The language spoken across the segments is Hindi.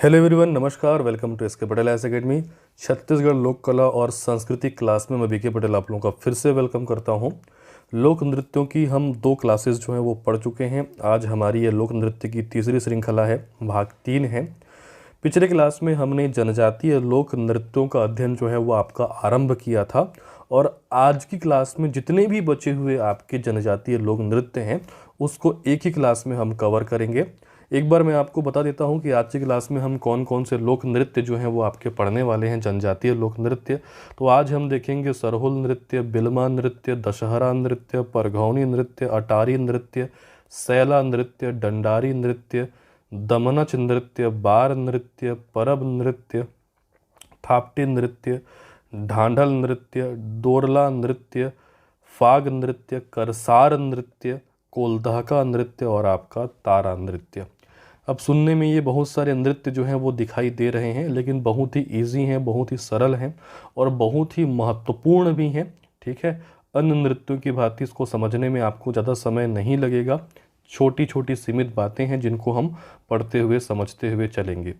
हेलो एवरीवन, नमस्कार। Welcome to SK Patel IAS academy. Chhattisgarh लोक कला और संस्कृति क्लास में मैं बीके पटेल आप लोगों का फिर से वेलकम करता हूं। लोक नृत्यों की हम 2 क्लासेस जो हैं वो पढ़ चुके हैं। आज हमारी ये लोक नृत्य की तीसरी श्रृंखला है, भाग 3 है। पिछले क्लास में हमने जनजातीय लोक नृत्यों का अध्ययन जो है वो आपका आरंभ किया था, और आज की क्लास में जितने भी बचे हुए आपके जनजातीय लोक नृत्य हैं उसको एक ही क्लास में हम कवर करेंगे। एक बार मैं आपको बता देता हूं कि आज की क्लास में हम कौन कौन से लोक नृत्य जो हैं वो आपके पढ़ने वाले हैं, जनजातीय लोक नृत्य। तो आज हम देखेंगे सरहुल नृत्य, बिलमा नृत्य, दशहरा नृत्य, परघौनी नृत्य, अटारी नृत्य, सैला नृत्य, डंडारी नृत्य, दमनच नृत्य, बार नृत्य, परब नृत्य, थापटी नृत्य, ढांढल नृत्य, दोरला नृत्य, फाग नृत्य, करसार नृत्य, कोलधाका नृत्य और आपका तारा नृत्य। अब सुनने में ये बहुत सारे नृत्य जो हैं वो दिखाई दे रहे हैं, लेकिन बहुत ही इजी हैं, बहुत ही सरल हैं और बहुत ही महत्वपूर्ण भी हैं। ठीक है, अन्य नृत्यों की भांति इसको समझने में आपको ज़्यादा समय नहीं लगेगा। छोटी छोटी सीमित बातें हैं जिनको हम पढ़ते हुए समझते हुए चलेंगे।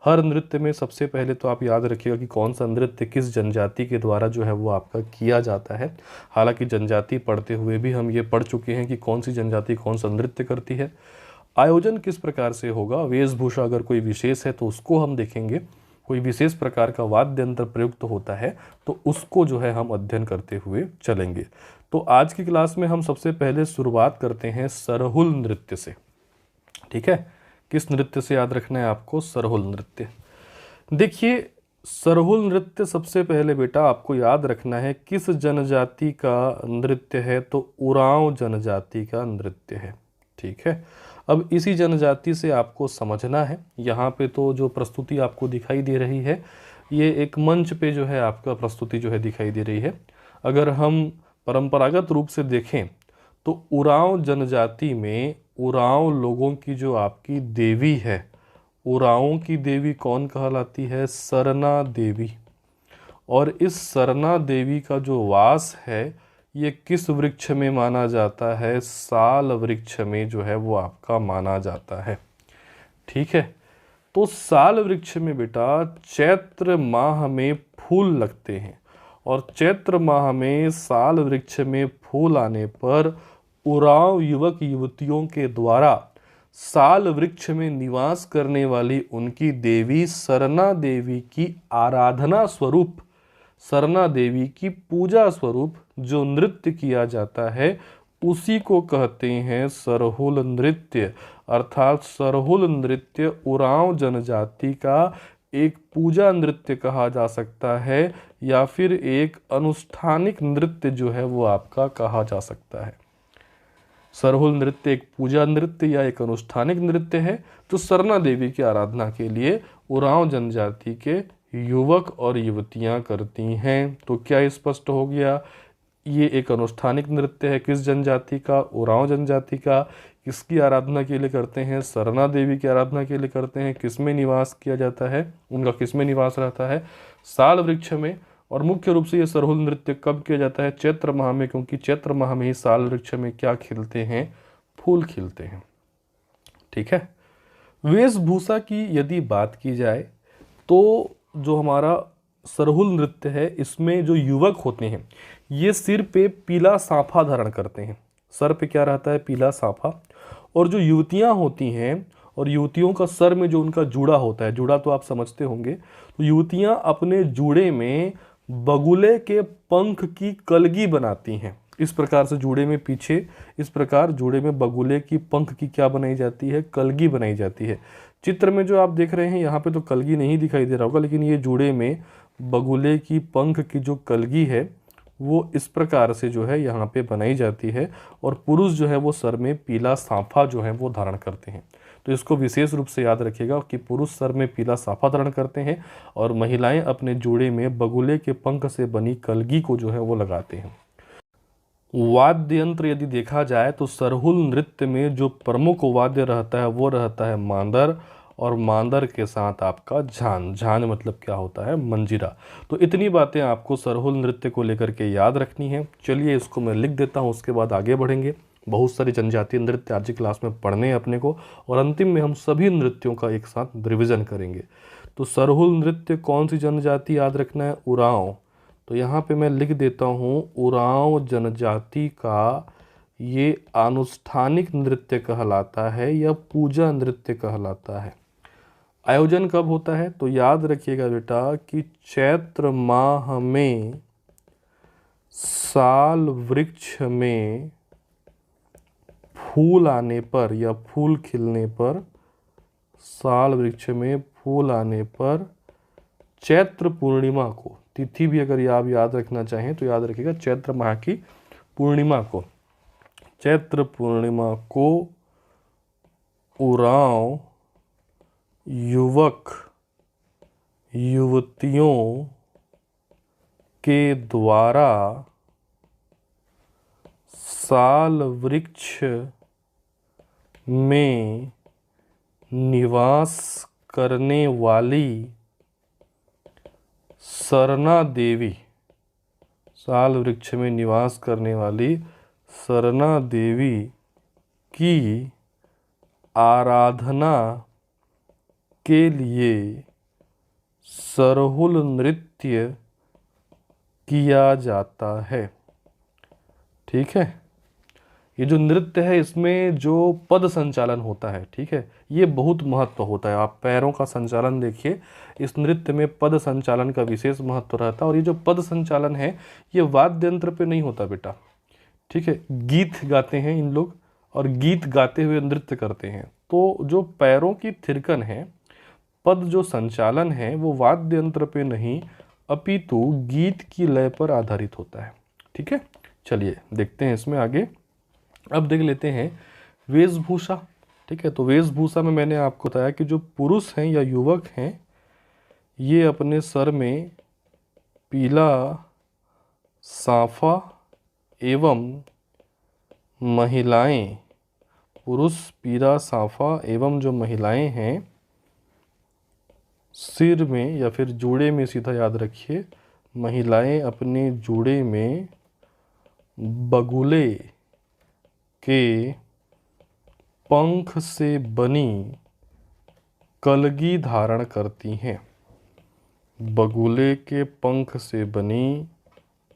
हर नृत्य में सबसे पहले तो आप याद रखिएगा कि कौन सा नृत्य किस जनजाति के द्वारा जो है वो आपका किया जाता है। हालांकि जनजाति पढ़ते हुए भी हम ये पढ़ चुके हैं कि कौन सी जनजाति कौन सा नृत्य करती है। आयोजन किस प्रकार से होगा, वेशभूषा अगर कोई विशेष है तो उसको हम देखेंगे। कोई विशेष प्रकार का वाद्य यंत्र प्रयुक्त होता है तो उसको जो है हम अध्ययन करते हुए चलेंगे। तो आज की क्लास में हम सबसे पहले शुरुआत करते हैं सरहुल नृत्य से। ठीक है, किस नृत्य से याद रखना है आपको? सरहुल नृत्य। देखिए, सरहुल नृत्य सबसे पहले बेटा आपको याद रखना है किस जनजाति का नृत्य है, तो उरांव जनजाति का नृत्य है। ठीक है, अब इसी जनजाति से आपको समझना है। यहाँ पे तो जो प्रस्तुति आपको दिखाई दे रही है, ये एक मंच पे जो है आपका प्रस्तुति जो है दिखाई दे रही है। अगर हम परंपरागत रूप से देखें तो उरांव जनजाति में उरांव लोगों की जो आपकी देवी है, उरांव की देवी कौन कहलाती है? सरना देवी। और इस सरना देवी का जो वास है ये किस वृक्ष में माना जाता है? साल वृक्ष में जो है वो आपका माना जाता है। ठीक है, तो साल वृक्ष में बेटा चैत्र माह में फूल लगते हैं, और चैत्र माह में साल वृक्ष में फूल आने पर उरांव युवक युवतियों के द्वारा साल वृक्ष में निवास करने वाली उनकी देवी सरना देवी की आराधना स्वरूप, सरना देवी की पूजा स्वरूप जो नृत्य किया जाता है उसी को कहते हैं सरहुल नृत्य। अर्थात सरहुल नृत्य उरांव जनजाति का एक पूजा नृत्य कहा जा सकता है, या फिर एक अनुष्ठानिक नृत्य जो है वो आपका कहा जा सकता है। सरहुल नृत्य एक पूजा नृत्य या एक अनुष्ठानिक नृत्य है जो सरना देवी की आराधना के लिए उरांव जनजाति के युवक और युवतियां करती हैं। तो क्या स्पष्ट हो गया? ये एक अनुष्ठानिक नृत्य है। किस जनजाति का? उरांव जनजाति का। किसकी आराधना के लिए करते हैं? सरना देवी की आराधना के लिए करते हैं। किसमें निवास किया जाता है? उनका किसमें निवास रहता है? साल वृक्ष में। और मुख्य रूप से ये सरहुल नृत्य कब किया जाता है? चैत्र माह में, क्योंकि चैत्र माह में ही साल वृक्ष में क्या खिलते हैं? फूल खिलते हैं। ठीक है, वेशभूषा की यदि बात की जाए तो जो हमारा सरहुल नृत्य है इसमें जो युवक होते हैं ये सिर पे पीला साफा धारण करते हैं। सर पे क्या रहता है? पीला साफा। और जो युवतियां होती हैं, और युवतियों का सर में जो उनका जूड़ा होता है, जूड़ा तो आप समझते होंगे, तो युवतियां अपने जूड़े में बगुले के पंख की कलगी बनाती हैं। इस प्रकार से जूड़े में पीछे इस प्रकार जूड़े में बगुले की पंख की क्या बनाई जाती है? कलगी बनाई जाती है। चित्र में जो आप देख रहे हैं यहाँ पे तो कलगी नहीं दिखाई दे रहा होगा, लेकिन ये जूड़े में बगुले की पंख की जो कलगी है वो इस प्रकार से जो है यहाँ पे बनाई जाती है। और पुरुष जो है वो सर में पीला साफा जो है वो धारण करते हैं। तो इसको विशेष रूप से याद रखिएगा कि पुरुष सर में पीला साफा धारण करते हैं और महिलाएं अपने जूड़े में बगुले के पंख से बनी कलगी को जो है वो लगाते हैं। वाद्य यंत्र यदि देखा जाए तो सरहुल नृत्य में जो प्रमुख वाद्य रहता है वो रहता है मांदर, और मांदर के साथ आपका झान। झान मतलब क्या होता है? मंजीरा। तो इतनी बातें आपको सरहुल नृत्य को लेकर के याद रखनी है। चलिए इसको मैं लिख देता हूँ, उसके बाद आगे बढ़ेंगे। बहुत सारी जनजातीय नृत्य आज की क्लास में पढ़ने हैं अपने को, और अंतिम में हम सभी नृत्यों का एक साथ रिविजन करेंगे। तो सरहुल नृत्य कौन सी जनजाति याद रखना है? उरांव। तो यहाँ पे मैं लिख देता हूँ, उरांव जनजाति का ये आनुष्ठानिक नृत्य कहलाता है या पूजा नृत्य कहलाता है। आयोजन कब होता है? तो याद रखिएगा बेटा कि चैत्र माह में साल वृक्ष में फूल आने पर या फूल खिलने पर, साल वृक्ष में फूल आने पर चैत्र पूर्णिमा को, तिथि भी अगर आप याद रखना चाहें तो याद रखिएगा चैत्र माह की पूर्णिमा को, चैत्र पूर्णिमा को उरांव युवक युवतियों के द्वारा साल वृक्ष में निवास करने वाली सरना देवी, साल वृक्ष में निवास करने वाली सरना देवी की आराधना के लिए सरहुल नृत्य किया जाता है। ठीक है, ये जो नृत्य है इसमें जो पद संचालन होता है, ठीक है, ये बहुत महत्व होता है। आप पैरों का संचालन देखिए, इस नृत्य में पद संचालन का विशेष महत्व रहता है। और ये जो पद संचालन है ये वाद्य यंत्र पे नहीं होता बेटा, ठीक है, गीत गाते हैं इन लोग और गीत गाते हुए नृत्य करते हैं। तो जो पैरों की थिरकन है, पद जो संचालन है वो वाद्य यंत्र पे नहीं अपितु गीत की लय पर आधारित होता है। ठीक है, चलिए देखते हैं इसमें आगे। अब देख लेते हैं वेशभूषा। ठीक है, तो वेशभूषा में मैंने आपको बताया कि जो पुरुष हैं या युवक हैं ये अपने सर में पीला साफा एवं महिलाएं, पुरुष पीला साफा एवं जो महिलाएं हैं सिर में या फिर जूड़े में, सीधा याद रखिए, महिलाएं अपने जूड़े में बगुले के पंख से बनी कलगी धारण करती हैं। बगुले के पंख से बनी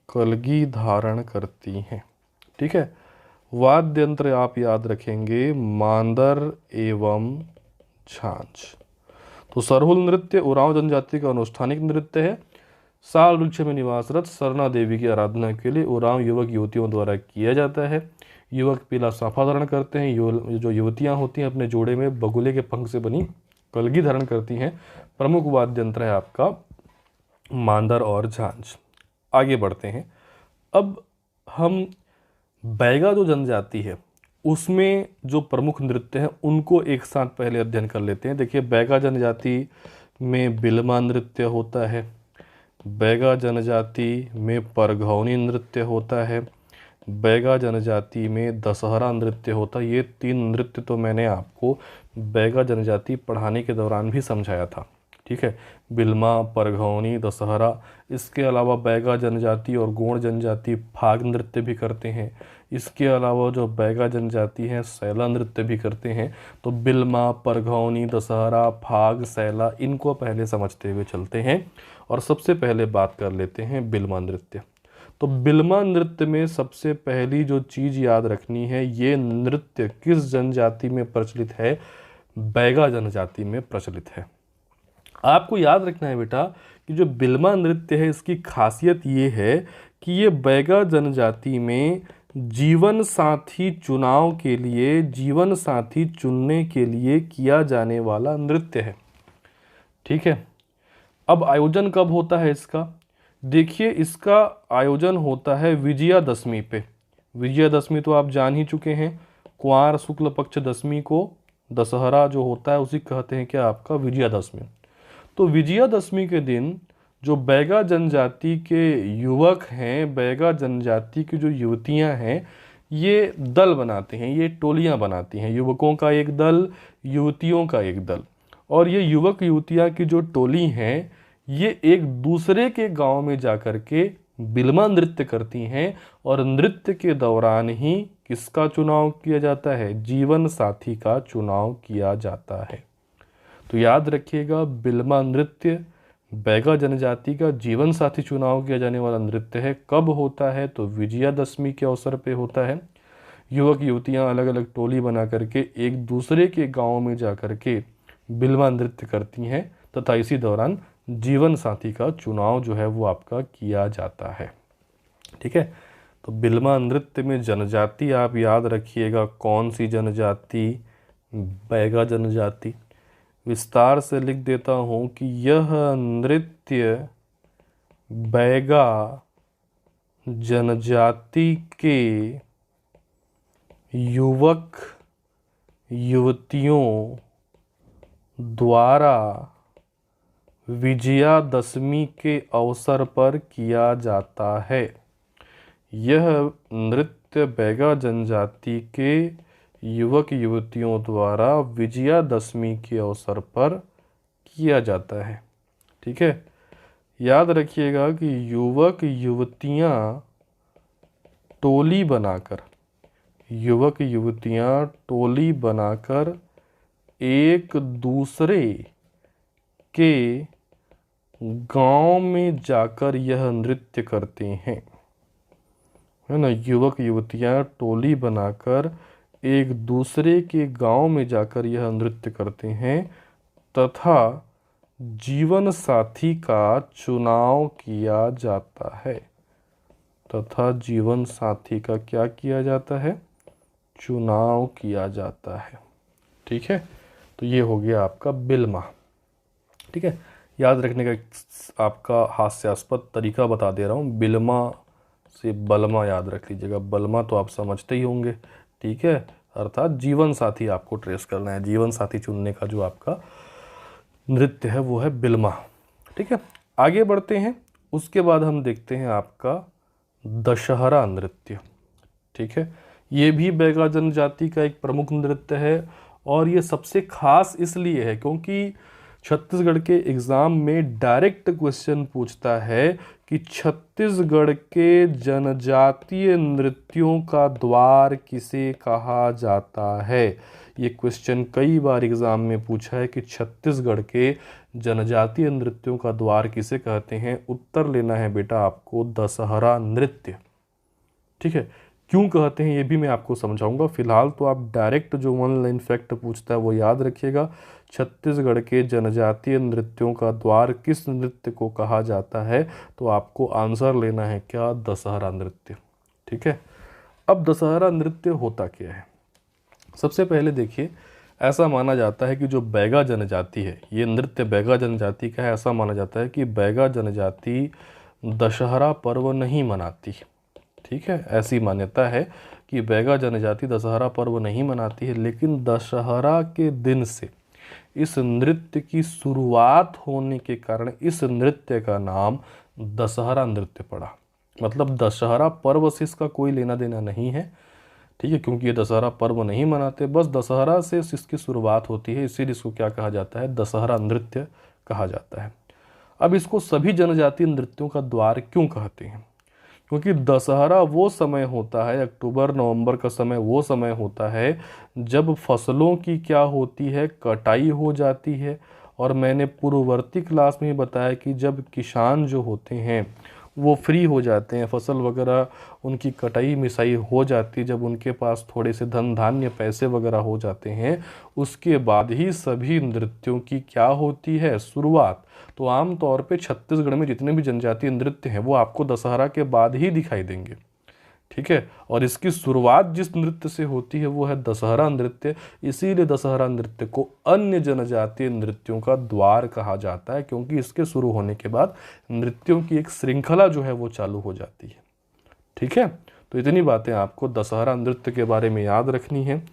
कलगी धारण करती हैं। ठीक है, वाद्य यंत्र आप याद रखेंगे मांदर एवं झांझ। तो सरहुल नृत्य उरांव जनजाति का अनुष्ठानिक नृत्य है। साल वृक्ष में निवासरत सरना देवी की आराधना के लिए उरांव युवक युवतियों द्वारा किया जाता है। युवक पीला साफा धारण करते हैं, जो युवतियां होती हैं अपने जोड़े में बगुले के पंख से बनी कलगी धारण करती हैं। प्रमुख वाद्य यंत्र है आपका मांदर और झांझ। आगे बढ़ते हैं। अब हम बैगा जो जनजाति है उसमें जो प्रमुख नृत्य हैं उनको एक साथ पहले अध्ययन कर लेते हैं। देखिए, बैगा जनजाति में बिलमा नृत्य होता है, बैगा जनजाति में परघौनी नृत्य होता है, बैगा जनजाति में दशहरा नृत्य होता है। ये तीन नृत्य तो मैंने आपको बैगा जनजाति पढ़ाने के दौरान भी समझाया था। ठीक है, बिलमा, परघौनी, दशहरा। इसके अलावा बैगा जनजाति और गोंड जनजाति फाग नृत्य भी करते हैं। इसके अलावा जो बैगा जनजाति है सैला नृत्य भी करते हैं। तो बिलमा, परघौनी, दशहरा, फाग, सैला, इनको पहले समझते हुए चलते हैं। और सबसे पहले बात कर लेते हैं बिलमा नृत्य। तो बिलमा नृत्य में सबसे पहली जो चीज़ याद रखनी है, ये नृत्य किस जनजाति में प्रचलित है? बैगा जनजाति में प्रचलित है। आपको याद रखना है बेटा कि जो बिलमा नृत्य है इसकी खासियत ये है कि ये बैगा जनजाति में जीवन साथी चुनाव के लिए, जीवन साथी चुनने के लिए किया जाने वाला नृत्य है। ठीक है, अब आयोजन कब होता है इसका? देखिए, इसका आयोजन होता है विजयादशमी पे। विजयादशमी तो आप जान ही चुके हैं, कुंवार शुक्ल पक्ष दशमी को दशहरा जो होता है उसी कहते हैं क्या आपका विजयादशमी। तो विजयादशमी के दिन जो बैगा जनजाति के युवक हैं, बैगा जनजाति की जो युवतियां हैं, ये दल बनाते हैं, ये टोलियां बनाती हैं, युवकों का एक दल, युवतियों का एक दल। और ये युवक युवतियां की जो टोली हैं ये एक दूसरे के गांव में जाकर के बिल्मा नृत्य करती हैं और नृत्य के दौरान ही किसका चुनाव किया जाता है? जीवन साथी का चुनाव किया जाता है। तो याद रखिएगा, बिल्मा नृत्य बैगा जनजाति का जीवन साथी चुनाव किया जाने वाला नृत्य है। कब होता है? तो विजयादशमी के अवसर पे होता है। युवक युवतियां अलग अलग टोली बना करके एक दूसरे के गांव में जा करके बिल्वा नृत्य करती हैं तथा इसी दौरान जीवन साथी का चुनाव जो है वो आपका किया जाता है। ठीक है, तो बिल्वा नृत्य में जनजाति आप याद रखिएगा, कौन सी जनजाति? बैगा जनजाति। विस्तार से लिख देता हूं कि यह नृत्य बैगा जनजाति के युवक युवतियों द्वारा विजयादशमी के अवसर पर किया जाता है। यह नृत्य बैगा जनजाति के युवक युवतियों द्वारा विजयादशमी के अवसर पर किया जाता है। ठीक है, याद रखिएगा कि युवक युवतियां टोली बनाकर एक दूसरे के गांव में जाकर यह नृत्य करते हैं, है ना। युवक युवतियां टोली बनाकर एक दूसरे के गांव में जाकर यह नृत्य करते हैं तथा जीवन साथी का चुनाव किया जाता है। क्या किया जाता है? चुनाव किया जाता है। ठीक है, तो ये हो गया आपका बिल्मा। ठीक है, याद रखने का आपका हास्यास्पद तरीका बता दे रहा हूँ। बिल्मा से बलमा याद रख लीजिएगा। बलमा तो आप समझते ही होंगे। ठीक है, अर्थात जीवन साथी आपको ट्रेस करना है। जीवन साथी चुनने का जो आपका नृत्य है वो है बिल्मा। ठीक है, आगे बढ़ते हैं। उसके बाद हम देखते हैं आपका दशहरा नृत्य। ठीक है, ये भी बैगा जनजाति का एक प्रमुख नृत्य है और ये सबसे खास इसलिए है क्योंकि छत्तीसगढ़ के एग्जाम में डायरेक्ट क्वेश्चन पूछता है कि छत्तीसगढ़ के जनजातीय नृत्यों का द्वार किसे कहा जाता है। ये क्वेश्चन कई बार एग्जाम में पूछा है कि छत्तीसगढ़ के जनजातीय नृत्यों का द्वार किसे कहते हैं। उत्तर लेना है बेटा आपको दशहरा नृत्य। ठीक है, क्यों कहते हैं ये भी मैं आपको समझाऊंगा। फिलहाल तो आप डायरेक्ट जो वन लाइन फैक्ट पूछता है वो याद रखिएगा। छत्तीसगढ़ के जनजातीय नृत्यों का द्वार किस नृत्य को कहा जाता है, तो आपको आंसर लेना है क्या? दशहरा नृत्य। ठीक है, अब दशहरा नृत्य होता क्या है? सबसे पहले देखिए, ऐसा माना जाता है कि जो बैगा जनजाति है, ये नृत्य बैगा जनजाति का है। ऐसा माना जाता है कि बैगा जनजाति दशहरा पर्व नहीं मनाती। ठीक है, ऐसी मान्यता है कि बैगा जनजाति दशहरा पर्व नहीं मनाती है, लेकिन दशहरा के दिन से इस नृत्य की शुरुआत होने के कारण इस नृत्य का नाम दशहरा नृत्य पड़ा। मतलब दशहरा पर्व से इसका कोई लेना देना नहीं है। ठीक है, क्योंकि ये दशहरा पर्व नहीं मनाते, बस दशहरा से इसकी शुरुआत होती है, इसीलिए इसको क्या कहा जाता है? दशहरा नृत्य कहा जाता है। अब इसको सभी जनजातीय नृत्यों का द्वार क्यों कहते हैं? क्योंकि दशहरा वो समय होता है, अक्टूबर नवंबर का समय वो समय होता है जब फसलों की क्या होती है? कटाई हो जाती है। और मैंने पूर्ववर्ती क्लास में बताया कि जब किसान जो होते हैं वो फ्री हो जाते हैं, फसल वगैरह उनकी कटाई मिसाई हो जाती है, जब उनके पास थोड़े से धन धान्य पैसे वगैरह हो जाते हैं, उसके बाद ही सभी नृत्यों की क्या होती है? शुरुआत। तो आम तौर पे छत्तीसगढ़ में जितने भी जनजातीय नृत्य हैं वो आपको दशहरा के बाद ही दिखाई देंगे। ठीक है, और इसकी शुरुआत जिस नृत्य से होती है वो है दशहरा नृत्य। इसीलिए दशहरा नृत्य को अन्य जनजातीय नृत्यों का द्वार कहा जाता है, क्योंकि इसके शुरू होने के बाद नृत्यों की एक श्रृंखला जो है वो चालू हो जाती है। ठीक है, तो इतनी बातें आपको दशहरा नृत्य के बारे में याद रखनी है।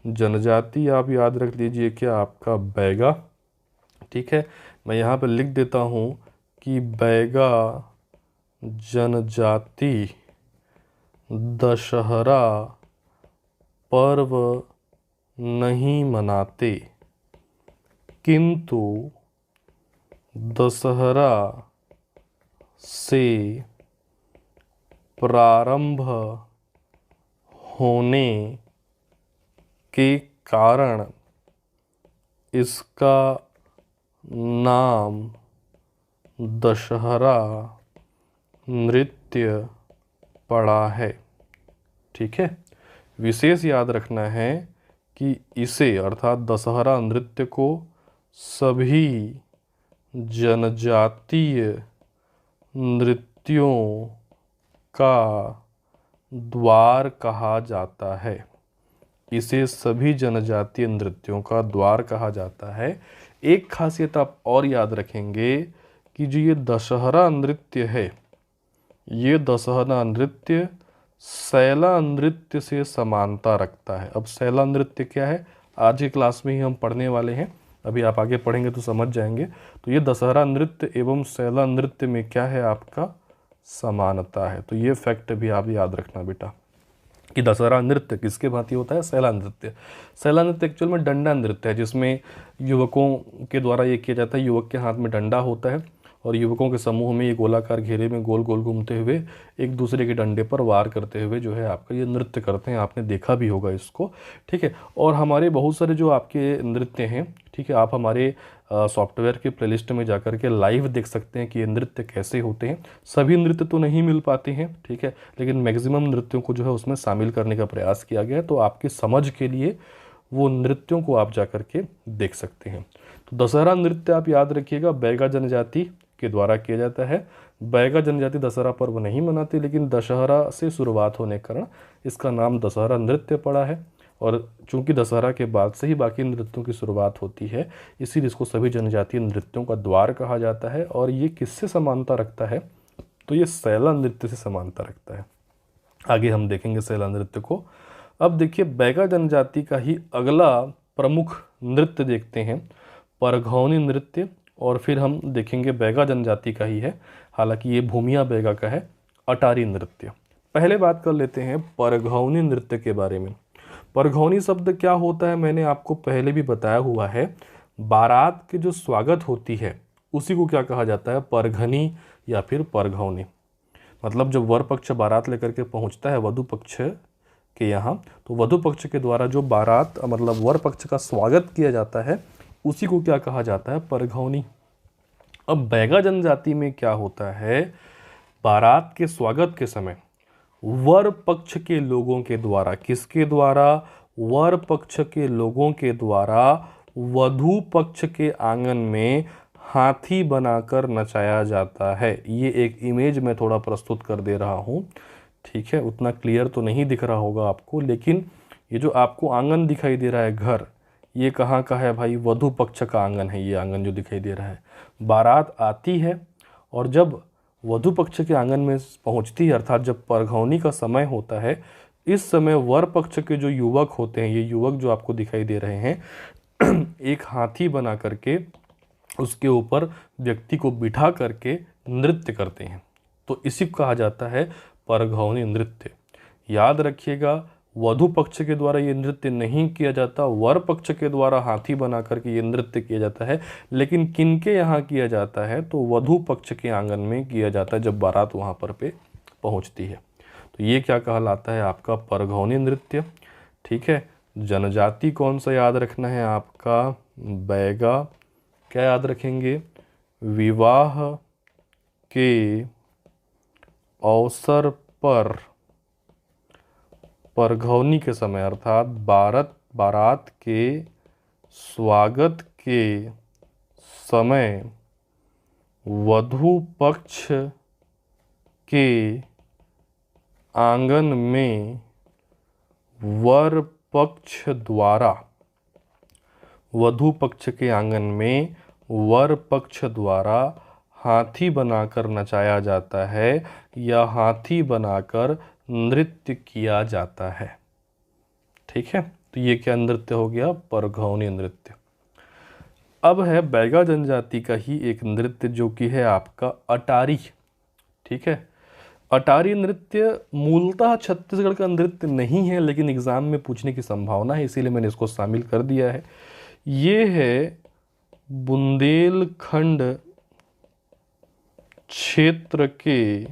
जनजाति आप याद रख लीजिए क्या? आपका बैगा। ठीक है, मैं यहाँ पर लिख देता हूँ कि बैगा जनजाति दशहरा पर्व नहीं मनाते, किंतु दशहरा से प्रारंभ होने के कारण इसका नाम दशहरा नृत्य पड़ा है। ठीक है, विशेष याद रखना है कि इसे अर्थात दशहरा नृत्य को सभी जनजातीय नृत्यों का द्वार कहा जाता है। इसे सभी जनजातीय नृत्यों का द्वार कहा जाता है। एक खासियत आप और याद रखेंगे कि जो ये दशहरा नृत्य है, ये दशहरा नृत्य सैला नृत्य से समानता रखता है। अब सैला नृत्य क्या है, आज की क्लास में ही हम पढ़ने वाले हैं, अभी आप आगे पढ़ेंगे तो समझ जाएंगे। तो ये दशहरा नृत्य एवं सैला नृत्य में क्या है, आपका समानता है। तो ये फैक्ट भी आप याद रखना बेटा कि दशहरा नृत्य किसके भांति होता है, सैला नृत्य। सैला नृत्य एक्चुअल में डंडा नृत्य है, जिसमें युवकों के द्वारा ये किया जाता है। युवक के हाथ में डंडा होता है और युवकों के समूह में ये गोलाकार घेरे में गोल गोल घूमते हुए एक दूसरे के डंडे पर वार करते हुए जो है आपका ये नृत्य करते हैं। आपने देखा भी होगा इसको। ठीक है, और हमारे बहुत सारे जो आपके नृत्य हैं, ठीक है, आप हमारे सॉफ्टवेयर के प्लेलिस्ट में जाकर के लाइव देख सकते हैं कि ये नृत्य कैसे होते हैं। सभी नृत्य तो नहीं मिल पाते हैं, ठीक है, लेकिन मैक्सिमम नृत्यों को जो है उसमें शामिल करने का प्रयास किया गया है। तो आपकी समझ के लिए वो नृत्यों को आप जाकर के देख सकते हैं। तो दशहरा नृत्य आप याद रखिएगा बैगा जनजाति के द्वारा किया जाता है। बैगा जनजाति दशहरा पर्व नहीं मनाती, लेकिन दशहरा से शुरुआत होने के कारण इसका नाम दशहरा नृत्य पड़ा है। और चूंकि दशहरा के बाद से ही बाकी नृत्यों की शुरुआत होती है, इसीलिए इसको सभी जनजातीय नृत्यों का द्वार कहा जाता है। और ये किससे समानता रखता है, तो ये सैला नृत्य से समानता रखता है। आगे हम देखेंगे सैला नृत्य को। अब देखिए बैगा जनजाति का ही अगला प्रमुख नृत्य देखते हैं, परघौनी नृत्य। और फिर हम देखेंगे बैगा जनजाति का ही है, हालांकि ये भूमिया बैगा का है, अटारी नृत्य। पहले बात कर लेते हैं परघौनी नृत्य के बारे में। परघौनी शब्द क्या होता है, मैंने आपको पहले भी बताया हुआ है। बारात की जो स्वागत होती है उसी को क्या कहा जाता है, परघनी या फिर परघौनी। मतलब जब वर पक्ष बारात लेकर के पहुंचता है वधु पक्ष के यहाँ, तो वधु पक्ष के द्वारा जो बारात मतलब वर पक्ष का स्वागत किया जाता है उसी को क्या कहा जाता है, परघौनी। अब बैगा जनजाति में क्या होता है, बारात के स्वागत के समय वर पक्ष के लोगों के द्वारा, किसके द्वारा, वर पक्ष के लोगों के द्वारा वधु पक्ष के आंगन में हाथी बनाकर नचाया जाता है। ये एक इमेज मैं थोड़ा प्रस्तुत कर दे रहा हूँ, ठीक है, उतना क्लियर तो नहीं दिख रहा होगा आपको, लेकिन ये जो आपको आंगन दिखाई दे रहा है घर, ये कहाँ का है भाई, वधु पक्ष का आंगन है। ये आंगन जो दिखाई दे रहा है, बारात आती है और जब वधु पक्ष के आंगन में पहुंचती है, अर्थात जब परघौनी का समय होता है, इस समय वर पक्ष के जो युवक होते हैं, ये युवक जो आपको दिखाई दे रहे हैं, एक हाथी बना करके उसके ऊपर व्यक्ति को बिठा करके नृत्य करते हैं। तो इसी को कहा जाता है परघौनी नृत्य। याद रखिएगा, वधु पक्ष के द्वारा ये नृत्य नहीं किया जाता, वर पक्ष के द्वारा हाथी बना करके ये नृत्य किया जाता है। लेकिन किनके यहाँ किया जाता है, तो वधु पक्ष के आंगन में किया जाता है जब बारात वहाँ पर पे पहुँचती है। तो ये क्या कहलाता है, आपका परघौनी नृत्य। ठीक है, जनजाति कौन सा याद रखना है आपका, बैगा। क्या याद रखेंगे, विवाह के अवसर पर परघौनी के समय अर्थात बारात के स्वागत के समय वधु पक्ष के आंगन में वर पक्ष द्वारा, वधु पक्ष के आंगन में वर पक्ष द्वारा हाथी बनाकर नचाया जाता है या हाथी बनाकर नृत्य किया जाता है। ठीक है, तो ये क्या नृत्य हो गया, परघौनी नृत्य। अब है बैगा जनजाति का ही एक नृत्य जो कि है आपका अटारी। ठीक है, अटारी नृत्य मूलतः छत्तीसगढ़ का नृत्य नहीं है, लेकिन एग्जाम में पूछने की संभावना है, इसीलिए मैंने इसको शामिल कर दिया है। ये है बुंदेलखंड क्षेत्र के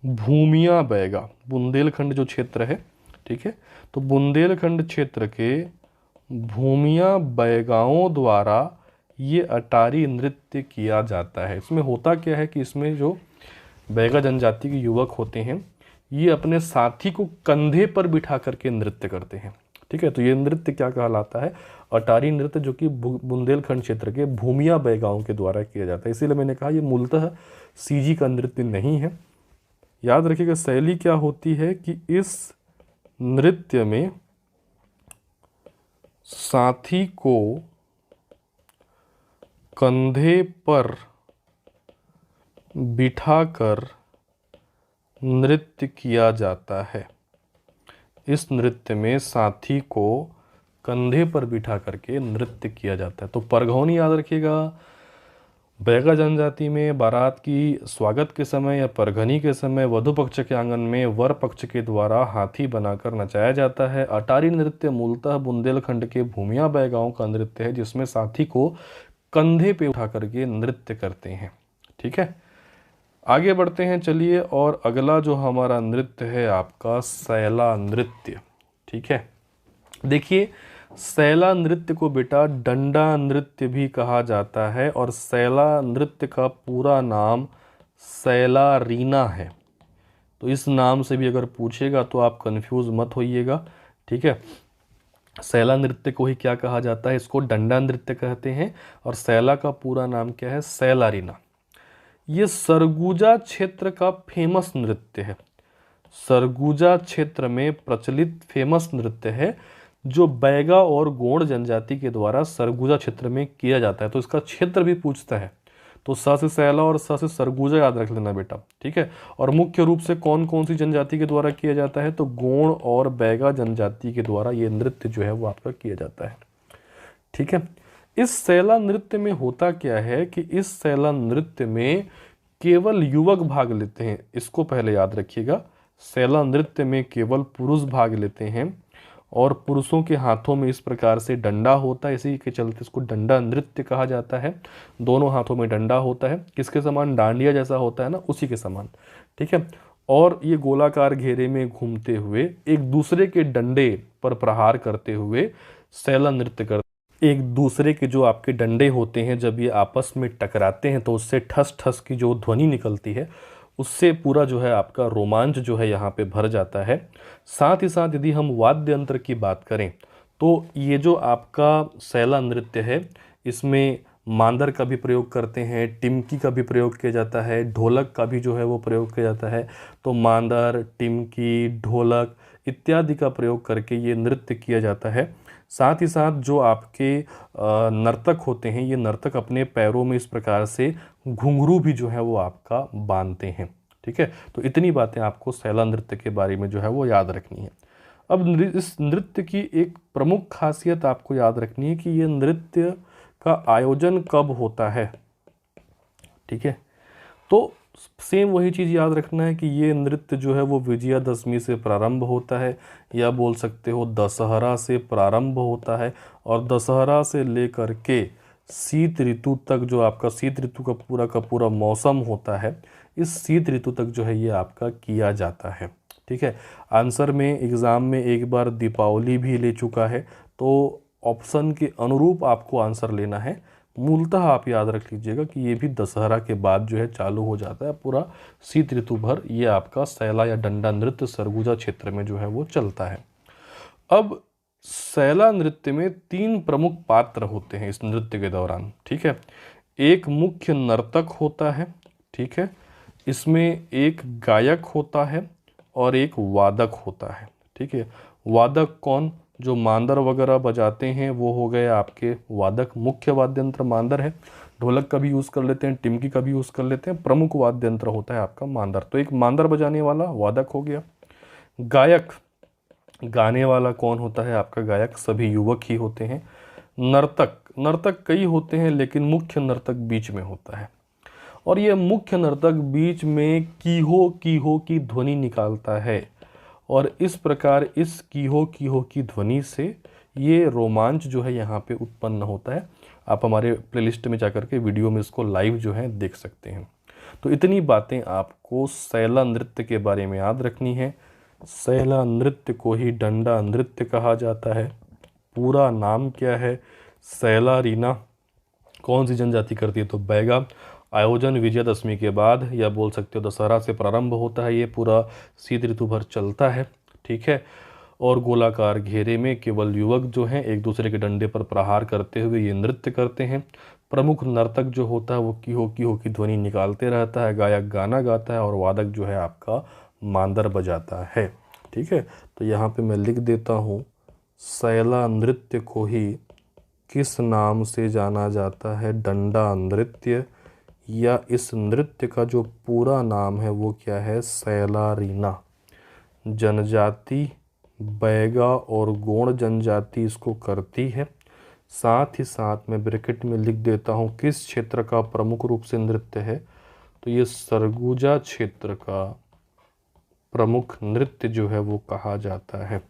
भूमिया बैगा, बुंदेलखंड जो क्षेत्र है, ठीक है, तो बुंदेलखंड क्षेत्र के भूमिया बैगाओं द्वारा ये अटारी नृत्य किया जाता है। इसमें होता क्या है कि इसमें जो बैगा जनजाति के युवक होते हैं ये अपने साथी को कंधे पर बिठा करके नृत्य करते हैं, ठीक है। तो ये नृत्य क्या कहलाता है? अटारी नृत्य, जो कि बुंदेलखंड क्षेत्र के भूमिया बैगाओं के द्वारा किया जाता है। इसीलिए मैंने कहा ये मूलतः सीजी का नृत्य नहीं है। याद रखिएगा शैली क्या होती है कि इस नृत्य में साथी को कंधे पर बिठाकर नृत्य किया जाता है। इस नृत्य में साथी को कंधे पर बिठा करके नृत्य किया जाता है। तो परघौनी याद रखिएगा, बैगा जनजाति में बारात की स्वागत के समय या परघनी के समय वधु पक्ष के आंगन में वर पक्ष के द्वारा हाथी बनाकर नचाया जाता है। अटारी नृत्य मूलतः बुंदेलखंड के भूमिया बैगाओं का नृत्य है जिसमें साथी को कंधे पे उठा करके नृत्य करते हैं, ठीक है। आगे बढ़ते हैं चलिए, और अगला जो हमारा नृत्य है आपका सैला नृत्य, ठीक है। देखिए सैला नृत्य को बेटा डंडा नृत्य भी कहा जाता है और सैला नृत्य का पूरा नाम सैला रीना है। तो इस नाम से भी अगर पूछेगा तो आप कंफ्यूज मत होइएगा, ठीक है। सैला नृत्य को ही क्या कहा जाता है? इसको डंडा नृत्य कहते हैं और सैला का पूरा नाम क्या है? सैला रीना। ये सरगुजा क्षेत्र का फेमस नृत्य है। सरगुजा क्षेत्र में प्रचलित फेमस नृत्य है जो बैगा और गोंड जनजाति के द्वारा सरगुजा क्षेत्र में किया जाता है। तो इसका क्षेत्र भी पूछता है, तो स से सैला और स से सरगुजा याद रख लेना बेटा, ठीक है। और मुख्य रूप से कौन कौन सी जनजाति के द्वारा किया जाता है? तो गोंड और बैगा जनजाति के द्वारा ये नृत्य जो है वो आपका किया जाता है, ठीक है। इस सैला नृत्य में होता क्या है कि इस सैला नृत्य में केवल युवक भाग लेते हैं। इसको पहले याद रखिएगा, सैला नृत्य में केवल पुरुष भाग लेते हैं और पुरुषों के हाथों में इस प्रकार से डंडा होता है, इसी के चलते इसको डंडा नृत्य कहा जाता है। दोनों हाथों में डंडा होता है, किसके समान? डांडिया जैसा होता है ना, उसी के समान, ठीक है। और ये गोलाकार घेरे में घूमते हुए एक दूसरे के डंडे पर प्रहार करते हुए सैला नृत्य करते। एक दूसरे के जो आपके डंडे होते हैं जब ये आपस में टकराते हैं तो उससे ठस ठस की जो ध्वनि निकलती है उससे पूरा जो है आपका रोमांच जो है यहाँ पे भर जाता है। साथ ही साथ यदि हम वाद्य यंत्र की बात करें तो ये जो आपका सैला नृत्य है इसमें मांदर का भी प्रयोग करते हैं, टिमकी का भी प्रयोग किया जाता है, ढोलक का भी जो है वो प्रयोग किया जाता है। तो मांदर, टिमकी, ढोलक इत्यादि का प्रयोग करके ये नृत्य किया जाता है। साथ ही साथ जो आपके नर्तक होते हैं ये नर्तक अपने पैरों में इस प्रकार से घुंघरू भी जो है वो आपका बांधते हैं, ठीक है। तो इतनी बातें आपको सैला नृत्य के बारे में जो है वो याद रखनी है। अब इस नृत्य की एक प्रमुख खासियत आपको याद रखनी है कि ये नृत्य का आयोजन कब होता है, ठीक है। तो सेम वही चीज़ याद रखना है कि ये नृत्य जो है वो विजयादशमी से प्रारंभ होता है या बोल सकते हो दशहरा से प्रारंभ होता है और दशहरा से लेकर के शीत ऋतु तक जो आपका शीत ऋतु का पूरा मौसम होता है, इस शीत ऋतु तक जो है ये आपका किया जाता है, ठीक है। आंसर में एग्ज़ाम में एक बार दीपावली भी ले चुका है, तो ऑप्शन के अनुरूप आपको आंसर लेना है। मूलतः आप याद रख लीजिएगा कि ये भी दशहरा के बाद जो है चालू हो जाता है, पूरा शीत ऋतु भर ये आपका सैला या डंडा नृत्य सरगुजा क्षेत्र में जो है वो चलता है। अब सैला नृत्य में 3 प्रमुख पात्र होते हैं इस नृत्य के दौरान, ठीक है। एक मुख्य नर्तक होता है, ठीक है, इसमें एक गायक होता है और एक वादक होता है, ठीक है। वादक कौन? जो मांदर वगैरह बजाते हैं वो हो गए आपके वादक। मुख्य वाद्य यंत्र मांदर है, ढोलक का भी यूज़ कर लेते हैं, टिमकी का भी यूज़ कर लेते हैं। प्रमुख वाद्य यंत्र होता है आपका मांदर। तो एक मांदर बजाने वाला वादक हो गया। गायक, गाने वाला कौन होता है आपका गायक? सभी युवक ही होते हैं। नर्तक, नर्तक कई होते हैं लेकिन मुख्य नर्तक बीच में होता है और ये मुख्य नर्तक बीच में कीहो कीहो की ध्वनि निकालता है और इस प्रकार इस कीहो कीहो की ध्वनि से ये रोमांच जो है यहाँ पे उत्पन्न होता है। आप हमारे प्लेलिस्ट में जाकर के वीडियो में इसको लाइव जो है देख सकते हैं। तो इतनी बातें आपको सैला नृत्य के बारे में याद रखनी है। सैला नृत्य को ही डंडा नृत्य कहा जाता है। पूरा नाम क्या है? सैला रीना। कौन सी जनजाति करती है? तो बैगा। आयोजन विजयादशमी के बाद या बोल सकते हो दशहरा से प्रारंभ होता है, ये पूरा शीत ऋतु भर चलता है। ठीक है। और गोलाकार घेरे में केवल युवक जो हैं एक दूसरे के डंडे पर प्रहार करते हुए ये नृत्य करते हैं। प्रमुख नर्तक जो होता है वो की हो की ध्वनि निकालते रहता है, गायक गाना गाता है और वादक जो है आपका मांदर बजाता है। ठीक है। तो यहाँ पे मैं लिख देता हूँ, सैला नृत्य को ही किस नाम से जाना जाता है? डंडा नृत्य। या इस नृत्य का जो पूरा नाम है वो क्या है? सैला रीना। जनजाति बैगा और गोंड जनजाति इसको करती है। साथ ही साथ मैं ब्रैकेट में लिख देता हूँ किस क्षेत्र का प्रमुख रूप से नृत्य है? तो ये सरगुजा क्षेत्र का प्रमुख नृत्य जो है वो कहा जाता है।